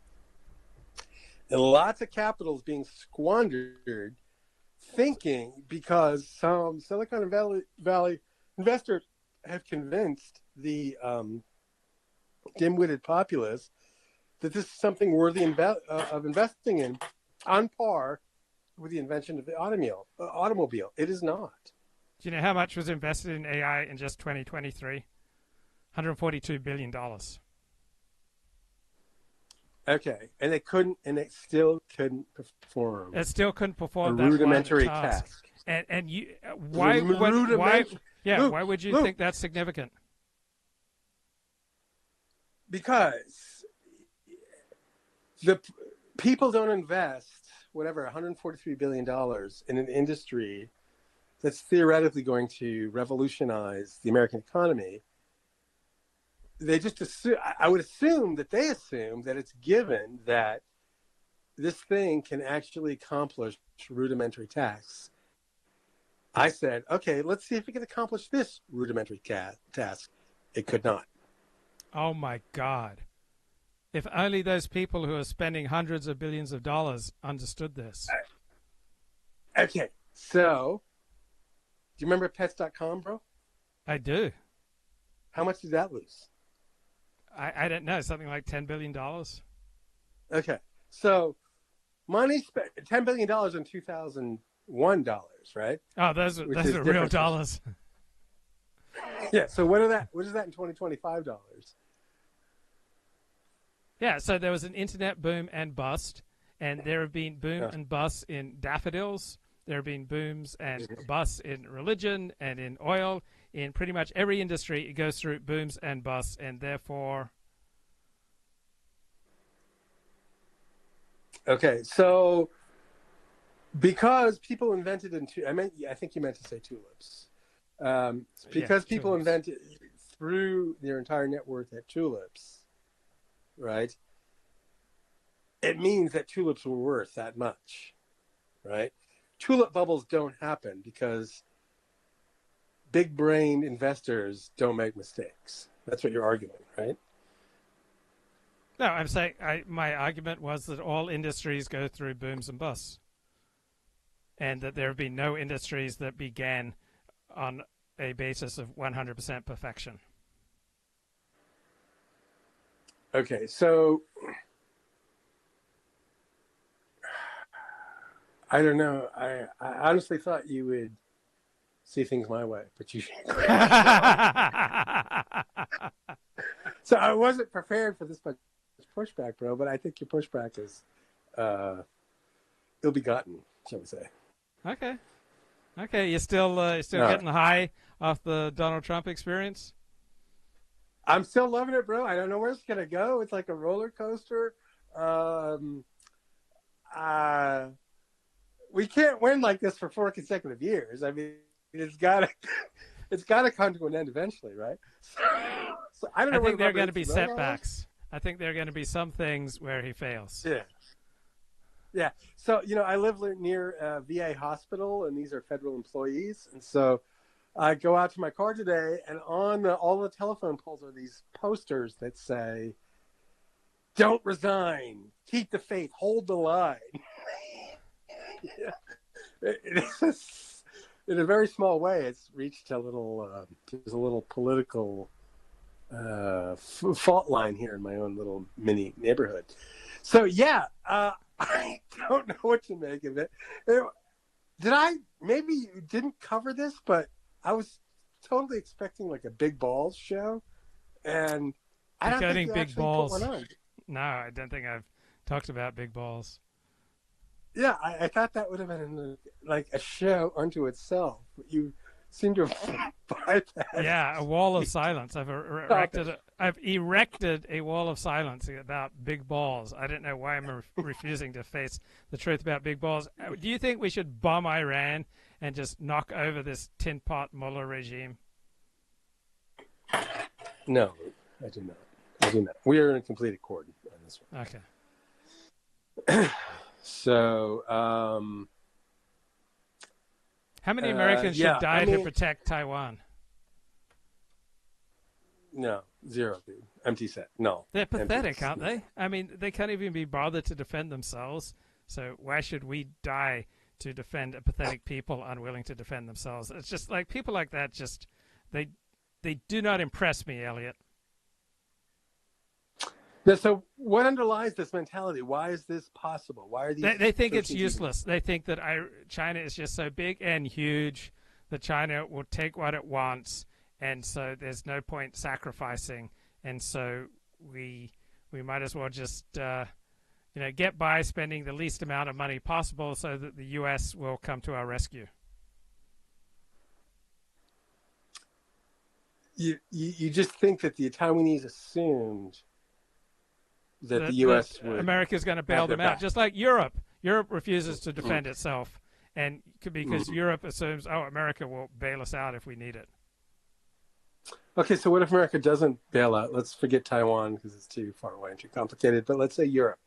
And lots of capital is being squandered thinking because some Silicon Valley investors have convinced the dim-witted populace that this is something worthy of investing in, on par with the invention of the automobile. It is not. Do you know how much was invested in AI in just 2023? $142 billion. Okay, and it still couldn't perform. It still couldn't perform a that rudimentary one task. task. And you, why would you think that's significant? Because the people don't invest $143 billion in an industry that's theoretically going to revolutionize the American economy. They just assume, I would assume that they assume that it's given that this thing can actually accomplish rudimentary tasks. I said, okay, let's see if it can accomplish this rudimentary task. It could not. Oh my God. If only those people who are spending hundreds of billions of dollars understood this. Okay, so do you remember pets.com, bro? I do. How much did that lose? I don't know, something like $10 billion. Okay, so money spent $10 billion in 2001 dollars, right? Oh, those are real dollars. Yeah. So what is that in 2025 dollars? Yeah. So there was an internet boom and bust, and there have been boom and busts in daffodils. There have been booms and busts in religion and in oil. In pretty much every industry, it goes through booms and busts, and therefore. Okay, so because people invented I think you meant to say tulips. Because people invented through their entire net worth at tulips, right? It means that tulips were worth that much, right? Tulip bubbles don't happen because big brain investors don't make mistakes. That's what you're arguing, right? No, I'm saying my argument was that all industries go through booms and busts, and that there have been no industries that began on a basis of 100% perfection. Okay, so I don't know. I honestly thought you would see things my way, but you So I wasn't prepared for this much pushback, bro, but I think your pushback is ill-begotten, shall we say. Okay, you're still getting high off the Donald Trump experience? I'm still loving it, bro. I don't know where it's gonna go. It's like a roller coaster. We can't win like this for 4 consecutive years. I mean, it's gotta come to an end eventually, right? So I don't know. I think there are going to be setbacks. I think there are going to be some things where he fails. Yeah. So I live near VA hospital, and these are federal employees, and so I go out to my car today, and on all the telephone poles are these posters that say, "Don't resign, keep the faith, hold the line." Yeah. In a very small way, it's reached a little, there's a little political fault line here in my own little mini neighborhood. So, yeah, I don't know what to make of it. Maybe you didn't cover this, but I was totally expecting like a big balls show, and I don't think you big actually balls. put one on. No, I don't think I've talked about big balls. Yeah, I thought that would have been like a show unto itself. You seem to have bypassed. Yeah, a wall of silence. I've erected a wall of silence about big balls. I don't know why I'm refusing to face the truth about big balls. Do you think we should bomb Iran and just knock over this tin pot mullah regime? No, I do not. We are in complete accord on this one. Okay. So, how many Americans should die to protect Taiwan? No, 0, dude. Empty set. No. They're pathetic, aren't they? I mean, they can't even be bothered to defend themselves. So why should we die to defend a pathetic people unwilling to defend themselves? It's just like people like that. Just they do not impress me, Elliott. Yeah, so what underlies this mentality? Why is this possible? Why are these? They think it's useless. They think that China is just so big and huge that China will take what it wants, and so there's no point sacrificing. And so we might as well just get by spending the least amount of money possible, so that the U.S. will come to our rescue. You just think that the Taiwanese assumed that the U.S. would America's going to bail them out, just like Europe. Europe refuses to defend itself, and because Europe assumes, America will bail us out if we need it. Okay, so what if America doesn't bail out? Let's forget Taiwan because it's too far away and too complicated, but let's say Europe.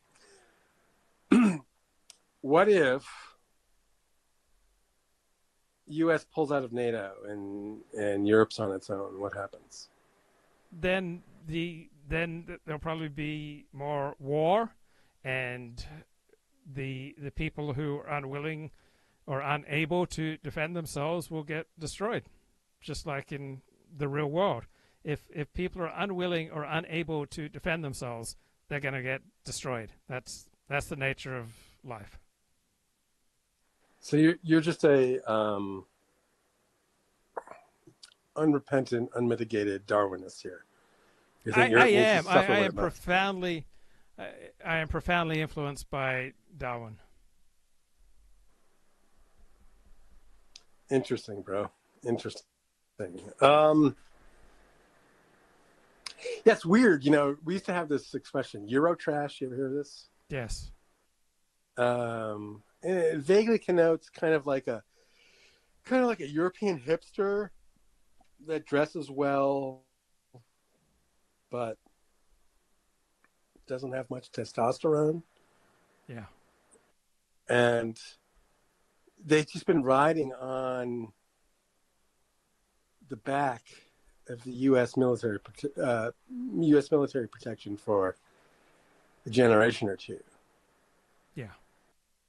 What if U.S. pulls out of NATO and Europe's on its own? What happens? Then there'll probably be more war, and the people who are unwilling or unable to defend themselves will get destroyed, just like in the real world. If people are unwilling or unable to defend themselves, they're going to get destroyed. That's the nature of life. So you're just a unrepentant, unmitigated Darwinist here. I am profoundly influenced by Darwin. Interesting, bro. Interesting. Yeah, it's weird. We used to have this expression, Eurotrash. You ever hear of this? Yes. And it vaguely connotes kind of like a European hipster that dresses well, but doesn't have much testosterone. Yeah. And they've just been riding on the back of the U.S. military protection for a generation or two. Yeah.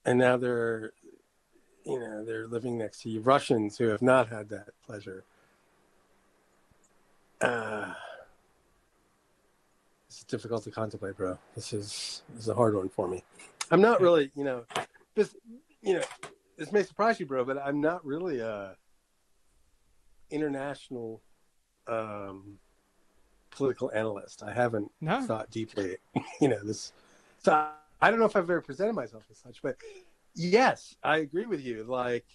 And now they're living next to Russians who have not had that pleasure. It's difficult to contemplate, bro. This is a hard one for me. I'm not really, this may surprise you, bro, but I'm not really a international political analyst. I haven't thought deeply, this. So I don't know if I've ever presented myself as such, but yes, I agree with you. Like,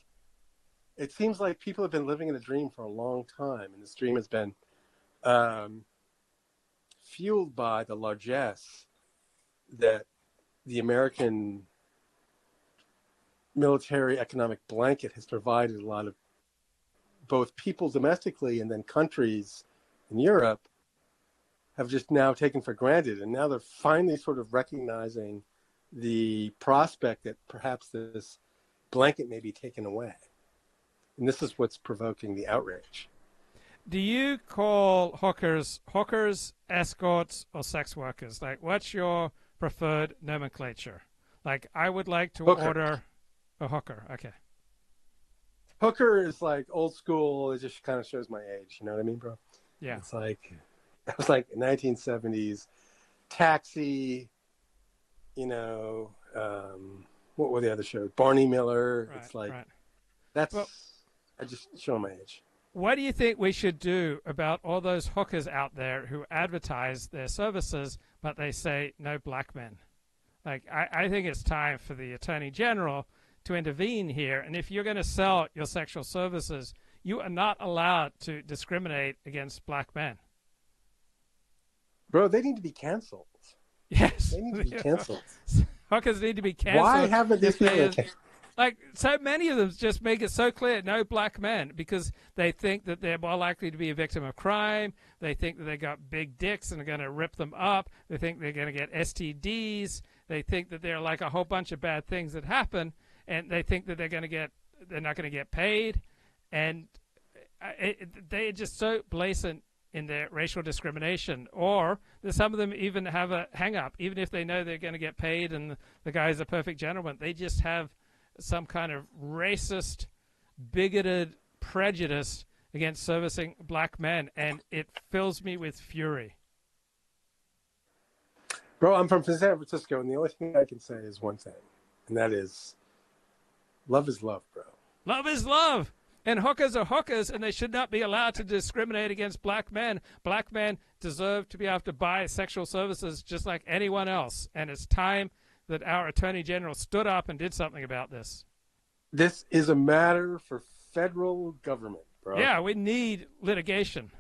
it seems like people have been living in a dream for a long time, and this dream has been fueled by the largesse that the American military economic blanket has provided a lot of both people domestically and then countries in Europe have just now taken for granted. And now they're finally sort of recognizing the prospect that perhaps this blanket may be taken away. And this is what's provoking the outrage. Do you call hookers, escorts, or sex workers? Like, what's your preferred nomenclature? Like, I would like to order a hooker. Okay. Hooker is like old school. It just kind of shows my age. You know what I mean, bro? Yeah. It's like, it was like 1970s Taxi, you know, what were the other shows? Barney Miller. Right, it's like, right. that's, I just show my age. What do you think we should do about all those hookers out there who advertise their services, but they say no black men? Like, I think it's time for the Attorney General to intervene here. And if you're going to sell your sexual services, you are not allowed to discriminate against black men. Bro, they need to be canceled. Yes. They need to be canceled. Hookers need to be canceled. Why haven't these people canceled? Like, so many of them just make it so clear, no black men, because they think that they're more likely to be a victim of crime. They think that they got big dicks and are going to rip them up. They think they're going to get STDs. They think that there are like a whole bunch of bad things that happen, and they think that they're not going to get paid. And they're just so blatant in their racial discrimination. Or some of them even have a hang-up, even if they know they're going to get paid and the guy's a perfect gentleman. They just have some kind of racist, bigoted prejudice against servicing black men, and it fills me with fury. Bro, I'm from San Francisco, and the only thing I can say is one thing, and that is, love is love, bro. Love is love. And hookers are hookers, and they should not be allowed to discriminate against black men. Black men deserve to be able to buy sexual services just like anyone else, and it's time that our Attorney General stood up and did something about this. This is a matter for federal government, bro. Yeah, we need litigation.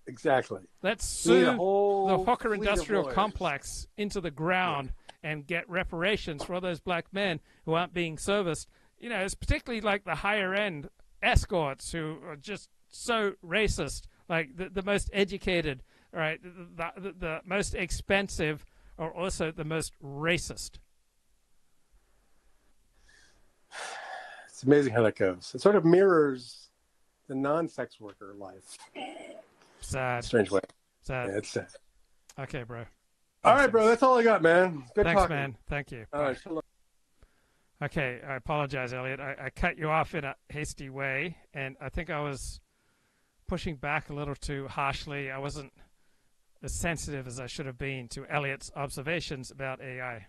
Exactly. Let's sue the hooker industrial complex into the ground and get reparations for all those black men who aren't being serviced. You know, it's particularly like the higher end escorts who are just so racist, like the most educated, right? The most expensive are also the most racist. It's amazing how that goes. It sort of mirrors the non-sex worker life. Sad. Strange way. Sad. Yeah, it's sad. Okay, bro. All right, bro. That's all I got, man. Good Thanks, talking. man. Thank you. All right. Shalom. Okay, I apologize, Elliot. I cut you off in a hasty way, and I think I was pushing back a little too harshly. I wasn't as sensitive as I should have been to Elliot's observations about AI.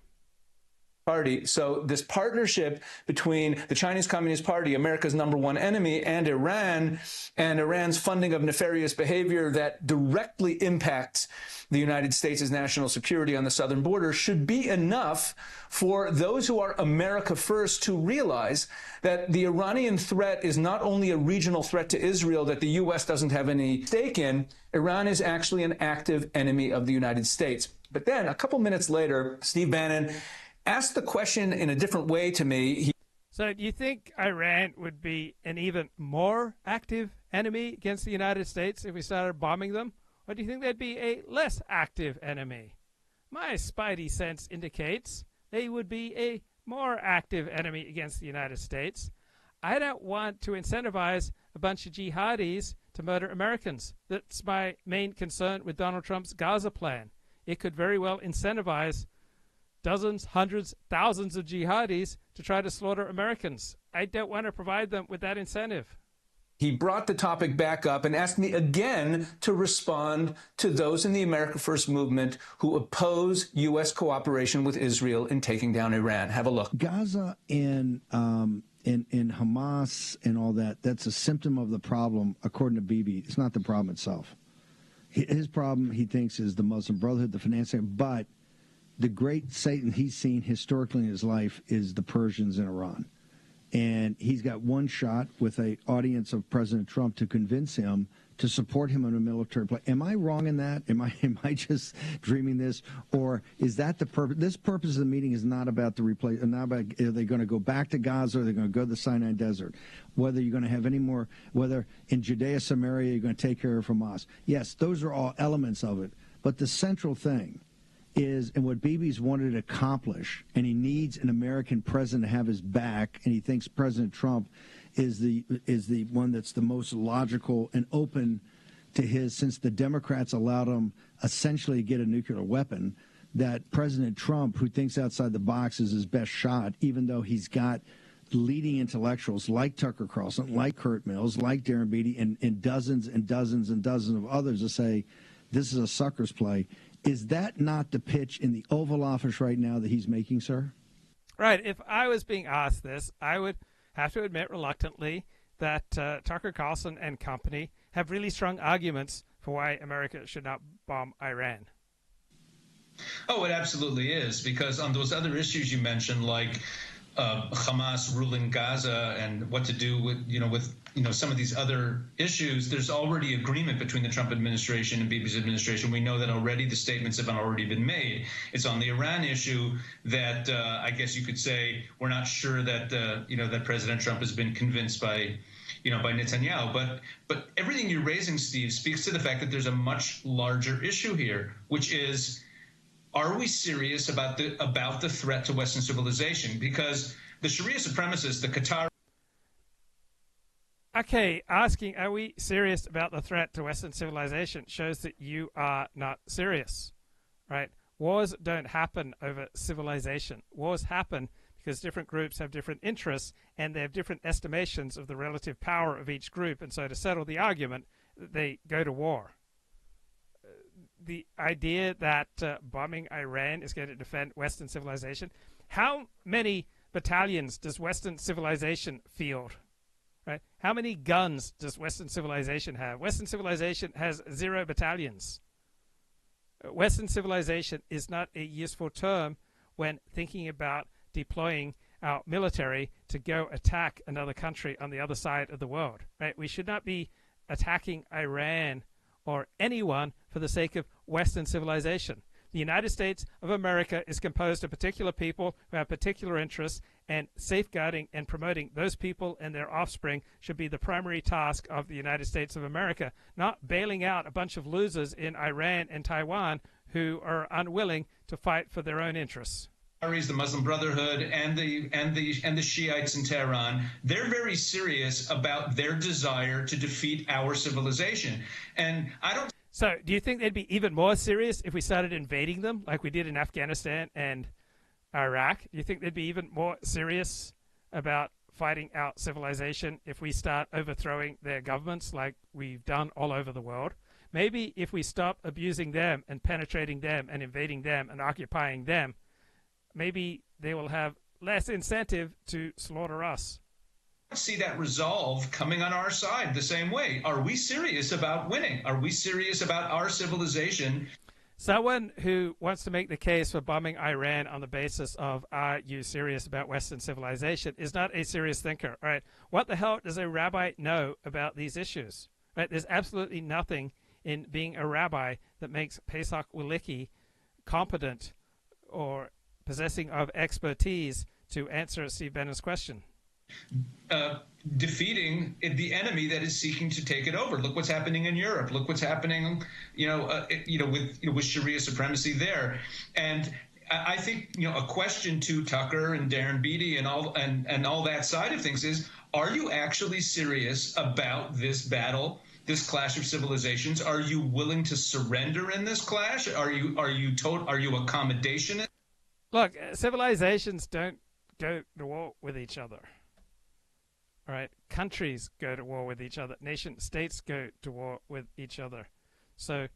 Party. So this partnership between the Chinese Communist Party, America's #1 enemy, and Iran, and Iran's funding of nefarious behavior that directly impacts the United States' national security on the southern border should be enough for those who are America first to realize that the Iranian threat is not only a regional threat to Israel that the U.S. doesn't have any stake in. Iran is actually an active enemy of the United States. But then a couple minutes later, Steve Bannon asked the question in a different way to me. So do you think Iran would be an even more active enemy against the United States if we started bombing them? Or do you think they'd be a less active enemy? My spidey sense indicates they would be a more active enemy against the United States. I don't want to incentivize a bunch of jihadis to murder Americans. That's my main concern with Donald Trump's Gaza plan. It could very well incentivize dozens, hundreds, thousands of jihadis to try to slaughter Americans. I don't want to provide them with that incentive. He brought the topic back up and asked me again to respond to those in the America First movement who oppose U.S. cooperation with Israel in taking down Iran. Have a look. Gaza and Hamas and all that, that's a symptom of the problem, according to Bibi. It's not the problem itself. His problem, he thinks, is the Muslim Brotherhood, the financing, but the great Satan he's seen historically in his life is the Persians in Iran. And he's got one shot with an audience of President Trump to convince him to support him in a military play. Am I wrong in that? Am I just dreaming this? Or is that the purpose? This purpose of the meeting is not about the replace. Not about are they going to go back to Gaza or are they going to go to the Sinai Desert? Whether you're going to have any more, whether in Judea, Samaria, you're going to take care of Hamas. Yes, those are all elements of it. But the central thing is, and what Bibi's wanted to accomplish, and he needs an American president to have his back, and he thinks President Trump is the one that's the most logical and open to his, since the Democrats allowed him essentially to get a nuclear weapon, that President Trump, who thinks outside the box, is his best shot, even though he's got leading intellectuals like Tucker Carlson, like Kurt Mills, like Darren Beattie, and dozens and dozens and dozens of others to say this is a sucker's play. Is that not the pitch in the Oval Office right now that he's making, sir? Right. If I was being asked this, I would have to admit reluctantly that Tucker Carlson and company have really strong arguments for why America should not bomb Iran. Oh, it absolutely is, because on those other issues you mentioned, like Hamas ruling Gaza and what to do with some of these other issues, there's already agreement between the Trump administration and Bibi's administration. We know that already. The statements have already been made. It's on the Iran issue that I guess you could say we're not sure that that President Trump has been convinced by Netanyahu. But everything you're raising, Steve, speaks to the fact that there's a much larger issue here, which is, are we serious about the threat to Western civilization? Because the Sharia supremacists, the Qatar. Okay, asking, are we serious about the threat to Western civilization shows that you are not serious, right? Wars don't happen over civilization. Wars happen because different groups have different interests and they have different estimations of the relative power of each group. And so to settle the argument, they go to war. The idea that bombing Iran is going to defend Western civilization. How many battalions does Western civilization field? Right? How many guns does Western civilization have? Western civilization has 0 battalions. Western civilization is not a useful term when thinking about deploying our military to go attack another country on the other side of the world. Right? We should not be attacking Iran or anyone for the sake of Western civilization. The United States of America is composed of particular people who have particular interests, and safeguarding and promoting those people and their offspring should be the primary task of the United States of America, not bailing out a bunch of losers in Iran and Taiwan who are unwilling to fight for their own interests. The Muslim Brotherhood and the Shiites in Tehran, they're very serious about their desire to defeat our civilization. And I don't. So do you think they'd be even more serious if we started invading them like we did in Afghanistan and Iraq? Do you think they'd be even more serious about fighting out civilization if we start overthrowing their governments like we've done all over the world? Maybe if we stop abusing them and penetrating them and invading them and occupying them, maybe they will have less incentive to slaughter us. I see that resolve coming on our side the same way. Are we serious about winning? Are we serious about our civilization? Someone who wants to make the case for bombing Iran on the basis of, are you serious about Western civilization, is not a serious thinker. All right, what the hell does a rabbi know about these issues? Right? There's absolutely nothing in being a rabbi that makes Pesach Wolicki competent or possessing of expertise to answer Steve Bannon's question. Defeating the enemy that is seeking to take it over. Look what's happening in Europe. Look what's happening, with Sharia supremacy there. And I think, a question to Tucker and Darren Beattie and all that side of things is, are you actually serious about this battle, this clash of civilizations? Are you willing to surrender in this clash? Are you accommodationist? Look, civilizations don't go to war with each other. All right, countries go to war with each other. Nation states go to war with each other. So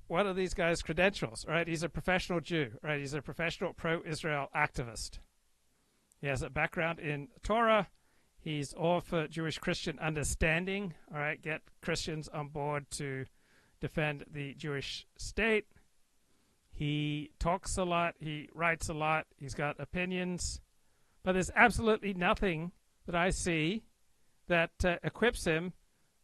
what are these guys' credentials? All right, he's a professional Jew. All right, he's a professional pro-Israel activist. He has a background in Torah. He's all for Jewish-Christian understanding. All right, get Christians on board to defend the Jewish state. He talks a lot. He writes a lot. He's got opinions. But there's absolutely nothing that I see that equips him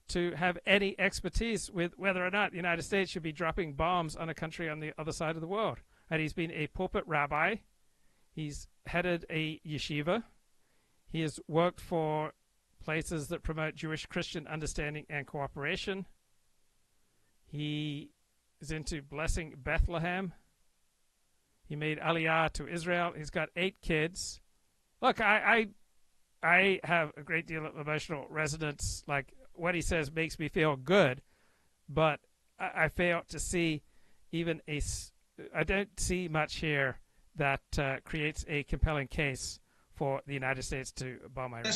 to have any expertise with whether or not the United States should be dropping bombs on a country on the other side of the world. And he's been a pulpit rabbi. He's headed a yeshiva. He has worked for places that promote Jewish-Christian understanding and cooperation. He is into blessing Bethlehem. He made Aliyah to Israel. He's got 8 kids. Look, I I have a great deal of emotional resonance. Like, what he says makes me feel good, but I fail to see I don't see much here that creates a compelling case for the United States to bomb Iraq.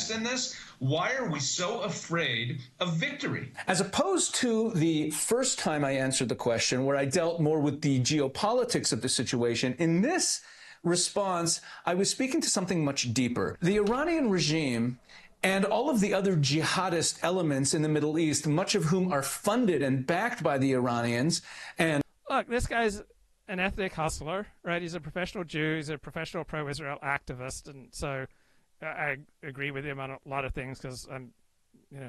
Why are we so afraid of victory? As opposed to the first time I answered the question, where I dealt more with the geopolitics of the situation, in this response, I was speaking to something much deeper. The Iranian regime and all of the other jihadist elements in the Middle East, much of whom are funded and backed by the Iranians. And look, this guy's an ethnic hustler, right? He's a professional Jew. He's a professional pro-Israel activist, and so I agree with him on a lot of things because I'm,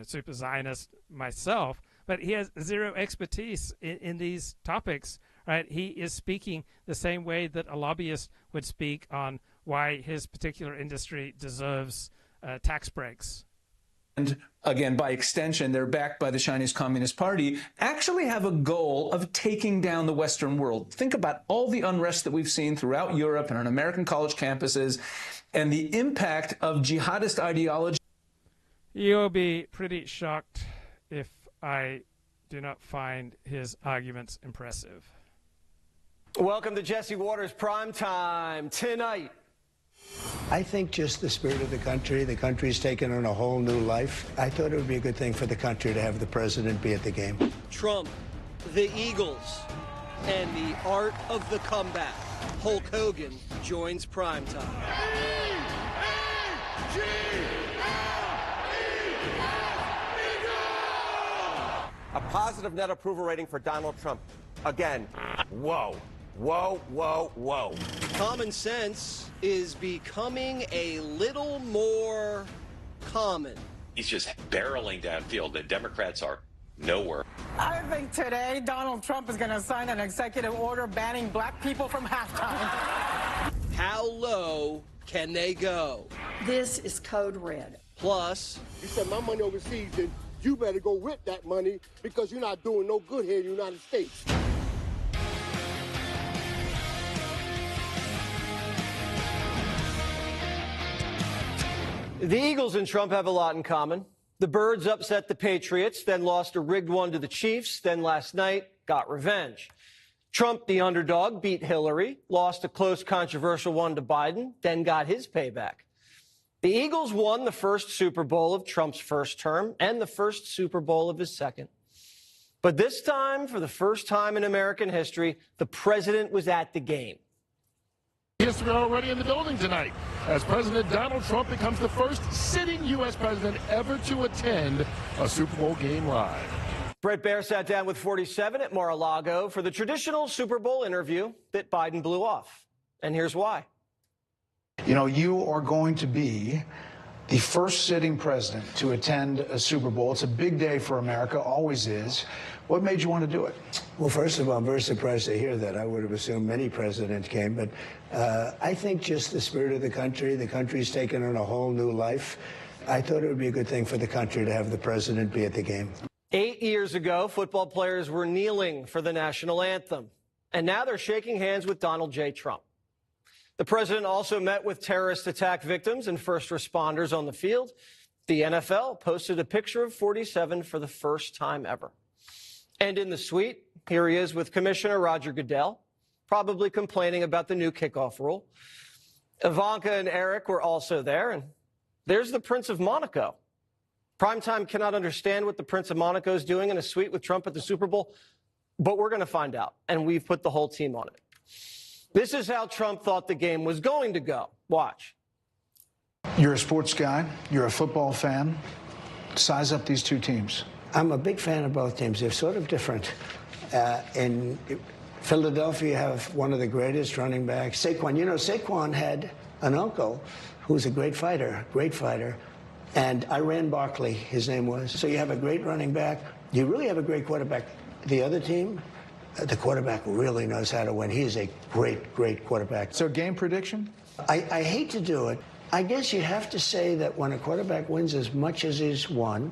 super Zionist myself. But he has zero expertise in these topics, right? He is speaking the same way that a lobbyist would speak on why his particular industry deserves tax breaks. And again, by extension, they're backed by the Chinese Communist Party, actually have a goal of taking down the Western world. Think about all the unrest that we've seen throughout Europe and on American college campuses and the impact of jihadist ideology. You'll be pretty shocked if I do not find his arguments impressive. Welcome to Jesse Waters Primetime tonight. I think just the spirit of the country's taken on a whole new life. I thought it would be a good thing for the country to have the president be at the game. Trump, the Eagles, and the art of the comeback. Hulk Hogan joins Primetime. A positive net approval rating for Donald Trump. Again, whoa. Whoa, whoa, whoa. Common sense is becoming a little more common. He's just barreling downfield. The Democrats are nowhere. I think today Donald Trump is going to sign an executive order banning black people from halftime. How low can they go? This is code red. Plus, you said my money overseas, then you better go with that money because you're not doing no good here in the United States. The Eagles and Trump have a lot in common. The Birds upset the Patriots, then lost a rigged one to the Chiefs, then last night got revenge. Trump, the underdog, beat Hillary, lost a close, controversial one to Biden, then got his payback. The Eagles won the first Super Bowl of Trump's first term and the first Super Bowl of his second. But this time, for the first time in American history, the president was at the game. History already in the building tonight as President Donald Trump becomes the first sitting U.S. president ever to attend a Super Bowl game live. Bret Baier sat down with 47 at Mar-a-Lago for the traditional Super Bowl interview that Biden blew off. And here's why. You know, you are going to be the first sitting president to attend a Super Bowl. It's a big day for America, always is. What made you want to do it? Well, first of all, I'm very surprised to hear that. I would have assumed many presidents came, but I think just the spirit of the country's taken on a whole new life. I thought it would be a good thing for the country to have the president be at the game. 8 years ago, football players were kneeling for the national anthem, and now they're shaking hands with Donald J. Trump. The president also met with terrorist attack victims and first responders on the field. The NFL posted a picture of 47 for the first time ever. And in the suite, here he is with Commissioner Roger Goodell, probably complaining about the new kickoff rule. Ivanka and Eric were also there, and there's the Prince of Monaco. Primetime cannot understand what the Prince of Monaco is doing in a suite with Trump at the Super Bowl, but we're going to find out, and we've put the whole team on it. This is how Trump thought the game was going to go. Watch. You're a sports guy. You're a football fan. Size up these two teams. I'm a big fan of both teams. They're sort of different. In Philadelphia, you have one of the greatest running backs, Saquon. You know, Saquon had an uncle who was a great fighter, and Iran Barkley, his name was. So you have a great running back. You really have a great quarterback. The other team, the quarterback really knows how to win. He is a great, great quarterback. So game prediction? I hate to do it. I guess you have to say that when a quarterback wins as much as he's won,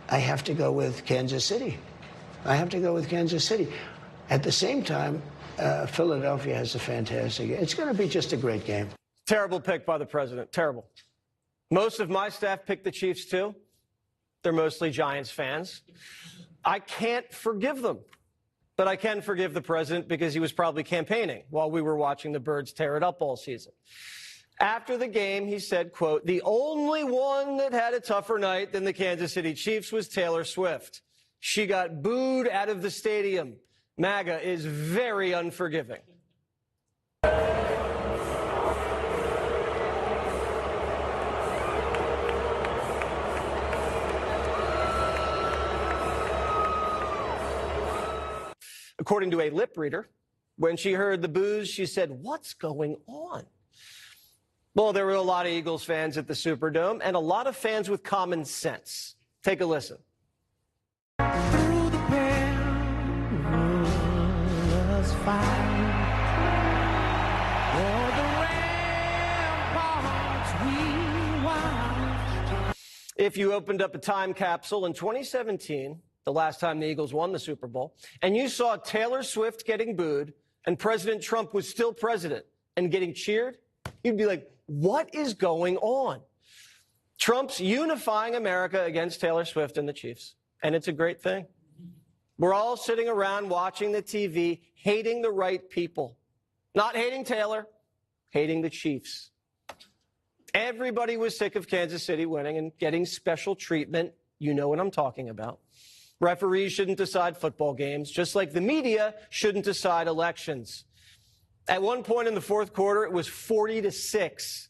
I have to go with Kansas City. At the same time, Philadelphia has a fantastic game. It's going to be just a great game. Terrible pick by the president. Terrible. Most of my staff picked the Chiefs, too. They're mostly Giants fans. I can't forgive them, but I can forgive the president because he was probably campaigning while we were watching the Birds tear it up all season. After the game, he said, quote, "The only one that had a tougher night than the Kansas City Chiefs was Taylor Swift. She got booed out of the stadium. MAGA is very unforgiving." According to a lip reader, when she heard the boos, she said, "What's going on?" Well, there were a lot of Eagles fans at the Superdome and a lot of fans with common sense. Take a listen. Through the perilous fight, o'er the ramparts we watched. If you opened up a time capsule in 2017, the last time the Eagles won the Super Bowl, and you saw Taylor Swift getting booed and President Trump was still president and getting cheered, you'd be like, what is going on? Trump's unifying America against Taylor Swift and the Chiefs, and it's a great thing. We're all sitting around watching the TV, hating the right people. Not hating Taylor, hating the Chiefs. Everybody was sick of Kansas City winning and getting special treatment. You know what I'm talking about. Referees shouldn't decide football games, just like the media shouldn't decide elections. At one point in the fourth quarter, it was 40-6.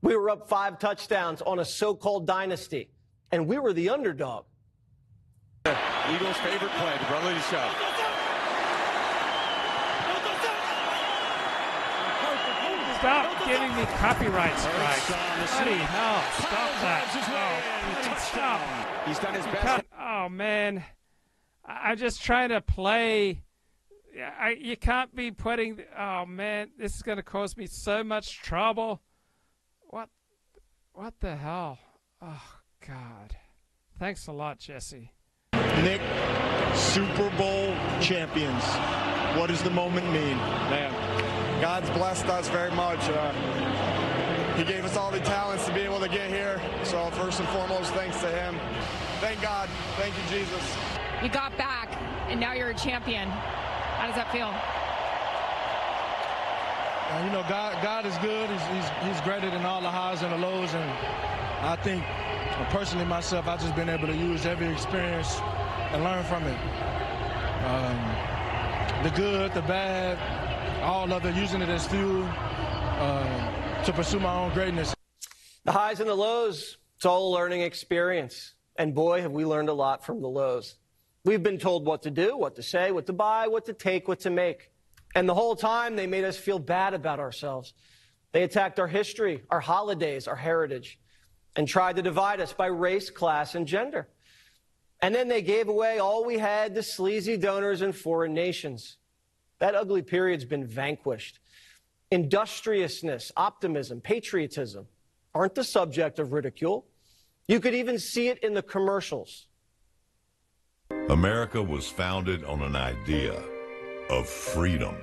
We were up 5 touchdowns on a so-called dynasty, and we were the underdog. Eagles' favorite play, the brotherly shove. Stop giving me copyright strikes. Bloody hell, stop that. Oh, stop. He's done his best. Oh, man. I'm just trying to play. You can't be putting... Oh, man, this is going to cause me so much trouble. What the hell? Oh, God. Thanks a lot, Jesse. Nick, Super Bowl champions. What does the moment mean? Man, God's blessed us very much. He gave us all the talents to be able to get here. So first and foremost, thanks to him. Thank God. Thank you, Jesus. You got back, and now you're a champion. How does that feel? You know, God is good. He's greater than all the highs and the lows. And I think, personally myself, I've just been able to use every experience and learn from it. The good, the bad, all of it, using it as fuel to pursue my own greatness. The highs and the lows, it's all a learning experience. And boy, have we learned a lot from the lows. We've been told what to do, what to say, what to buy, what to take, what to make. And the whole time, they made us feel bad about ourselves. They attacked our history, our holidays, our heritage, and tried to divide us by race, class, and gender. And then they gave away all we had to sleazy donors in foreign nations. That ugly period's been vanquished. Industriousness, optimism, patriotism aren't the subject of ridicule. You could even see it in the commercials. America was founded on an idea of freedom.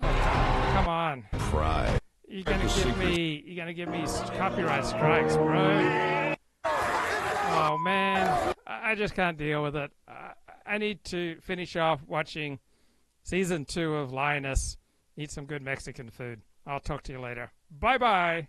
Come on. Pride. You're gonna give me copyright strikes, bro. Oh man, I just can't deal with it. I need to finish off watching season 2 of Lioness. Eat some good Mexican food. I'll talk to you later. Bye bye.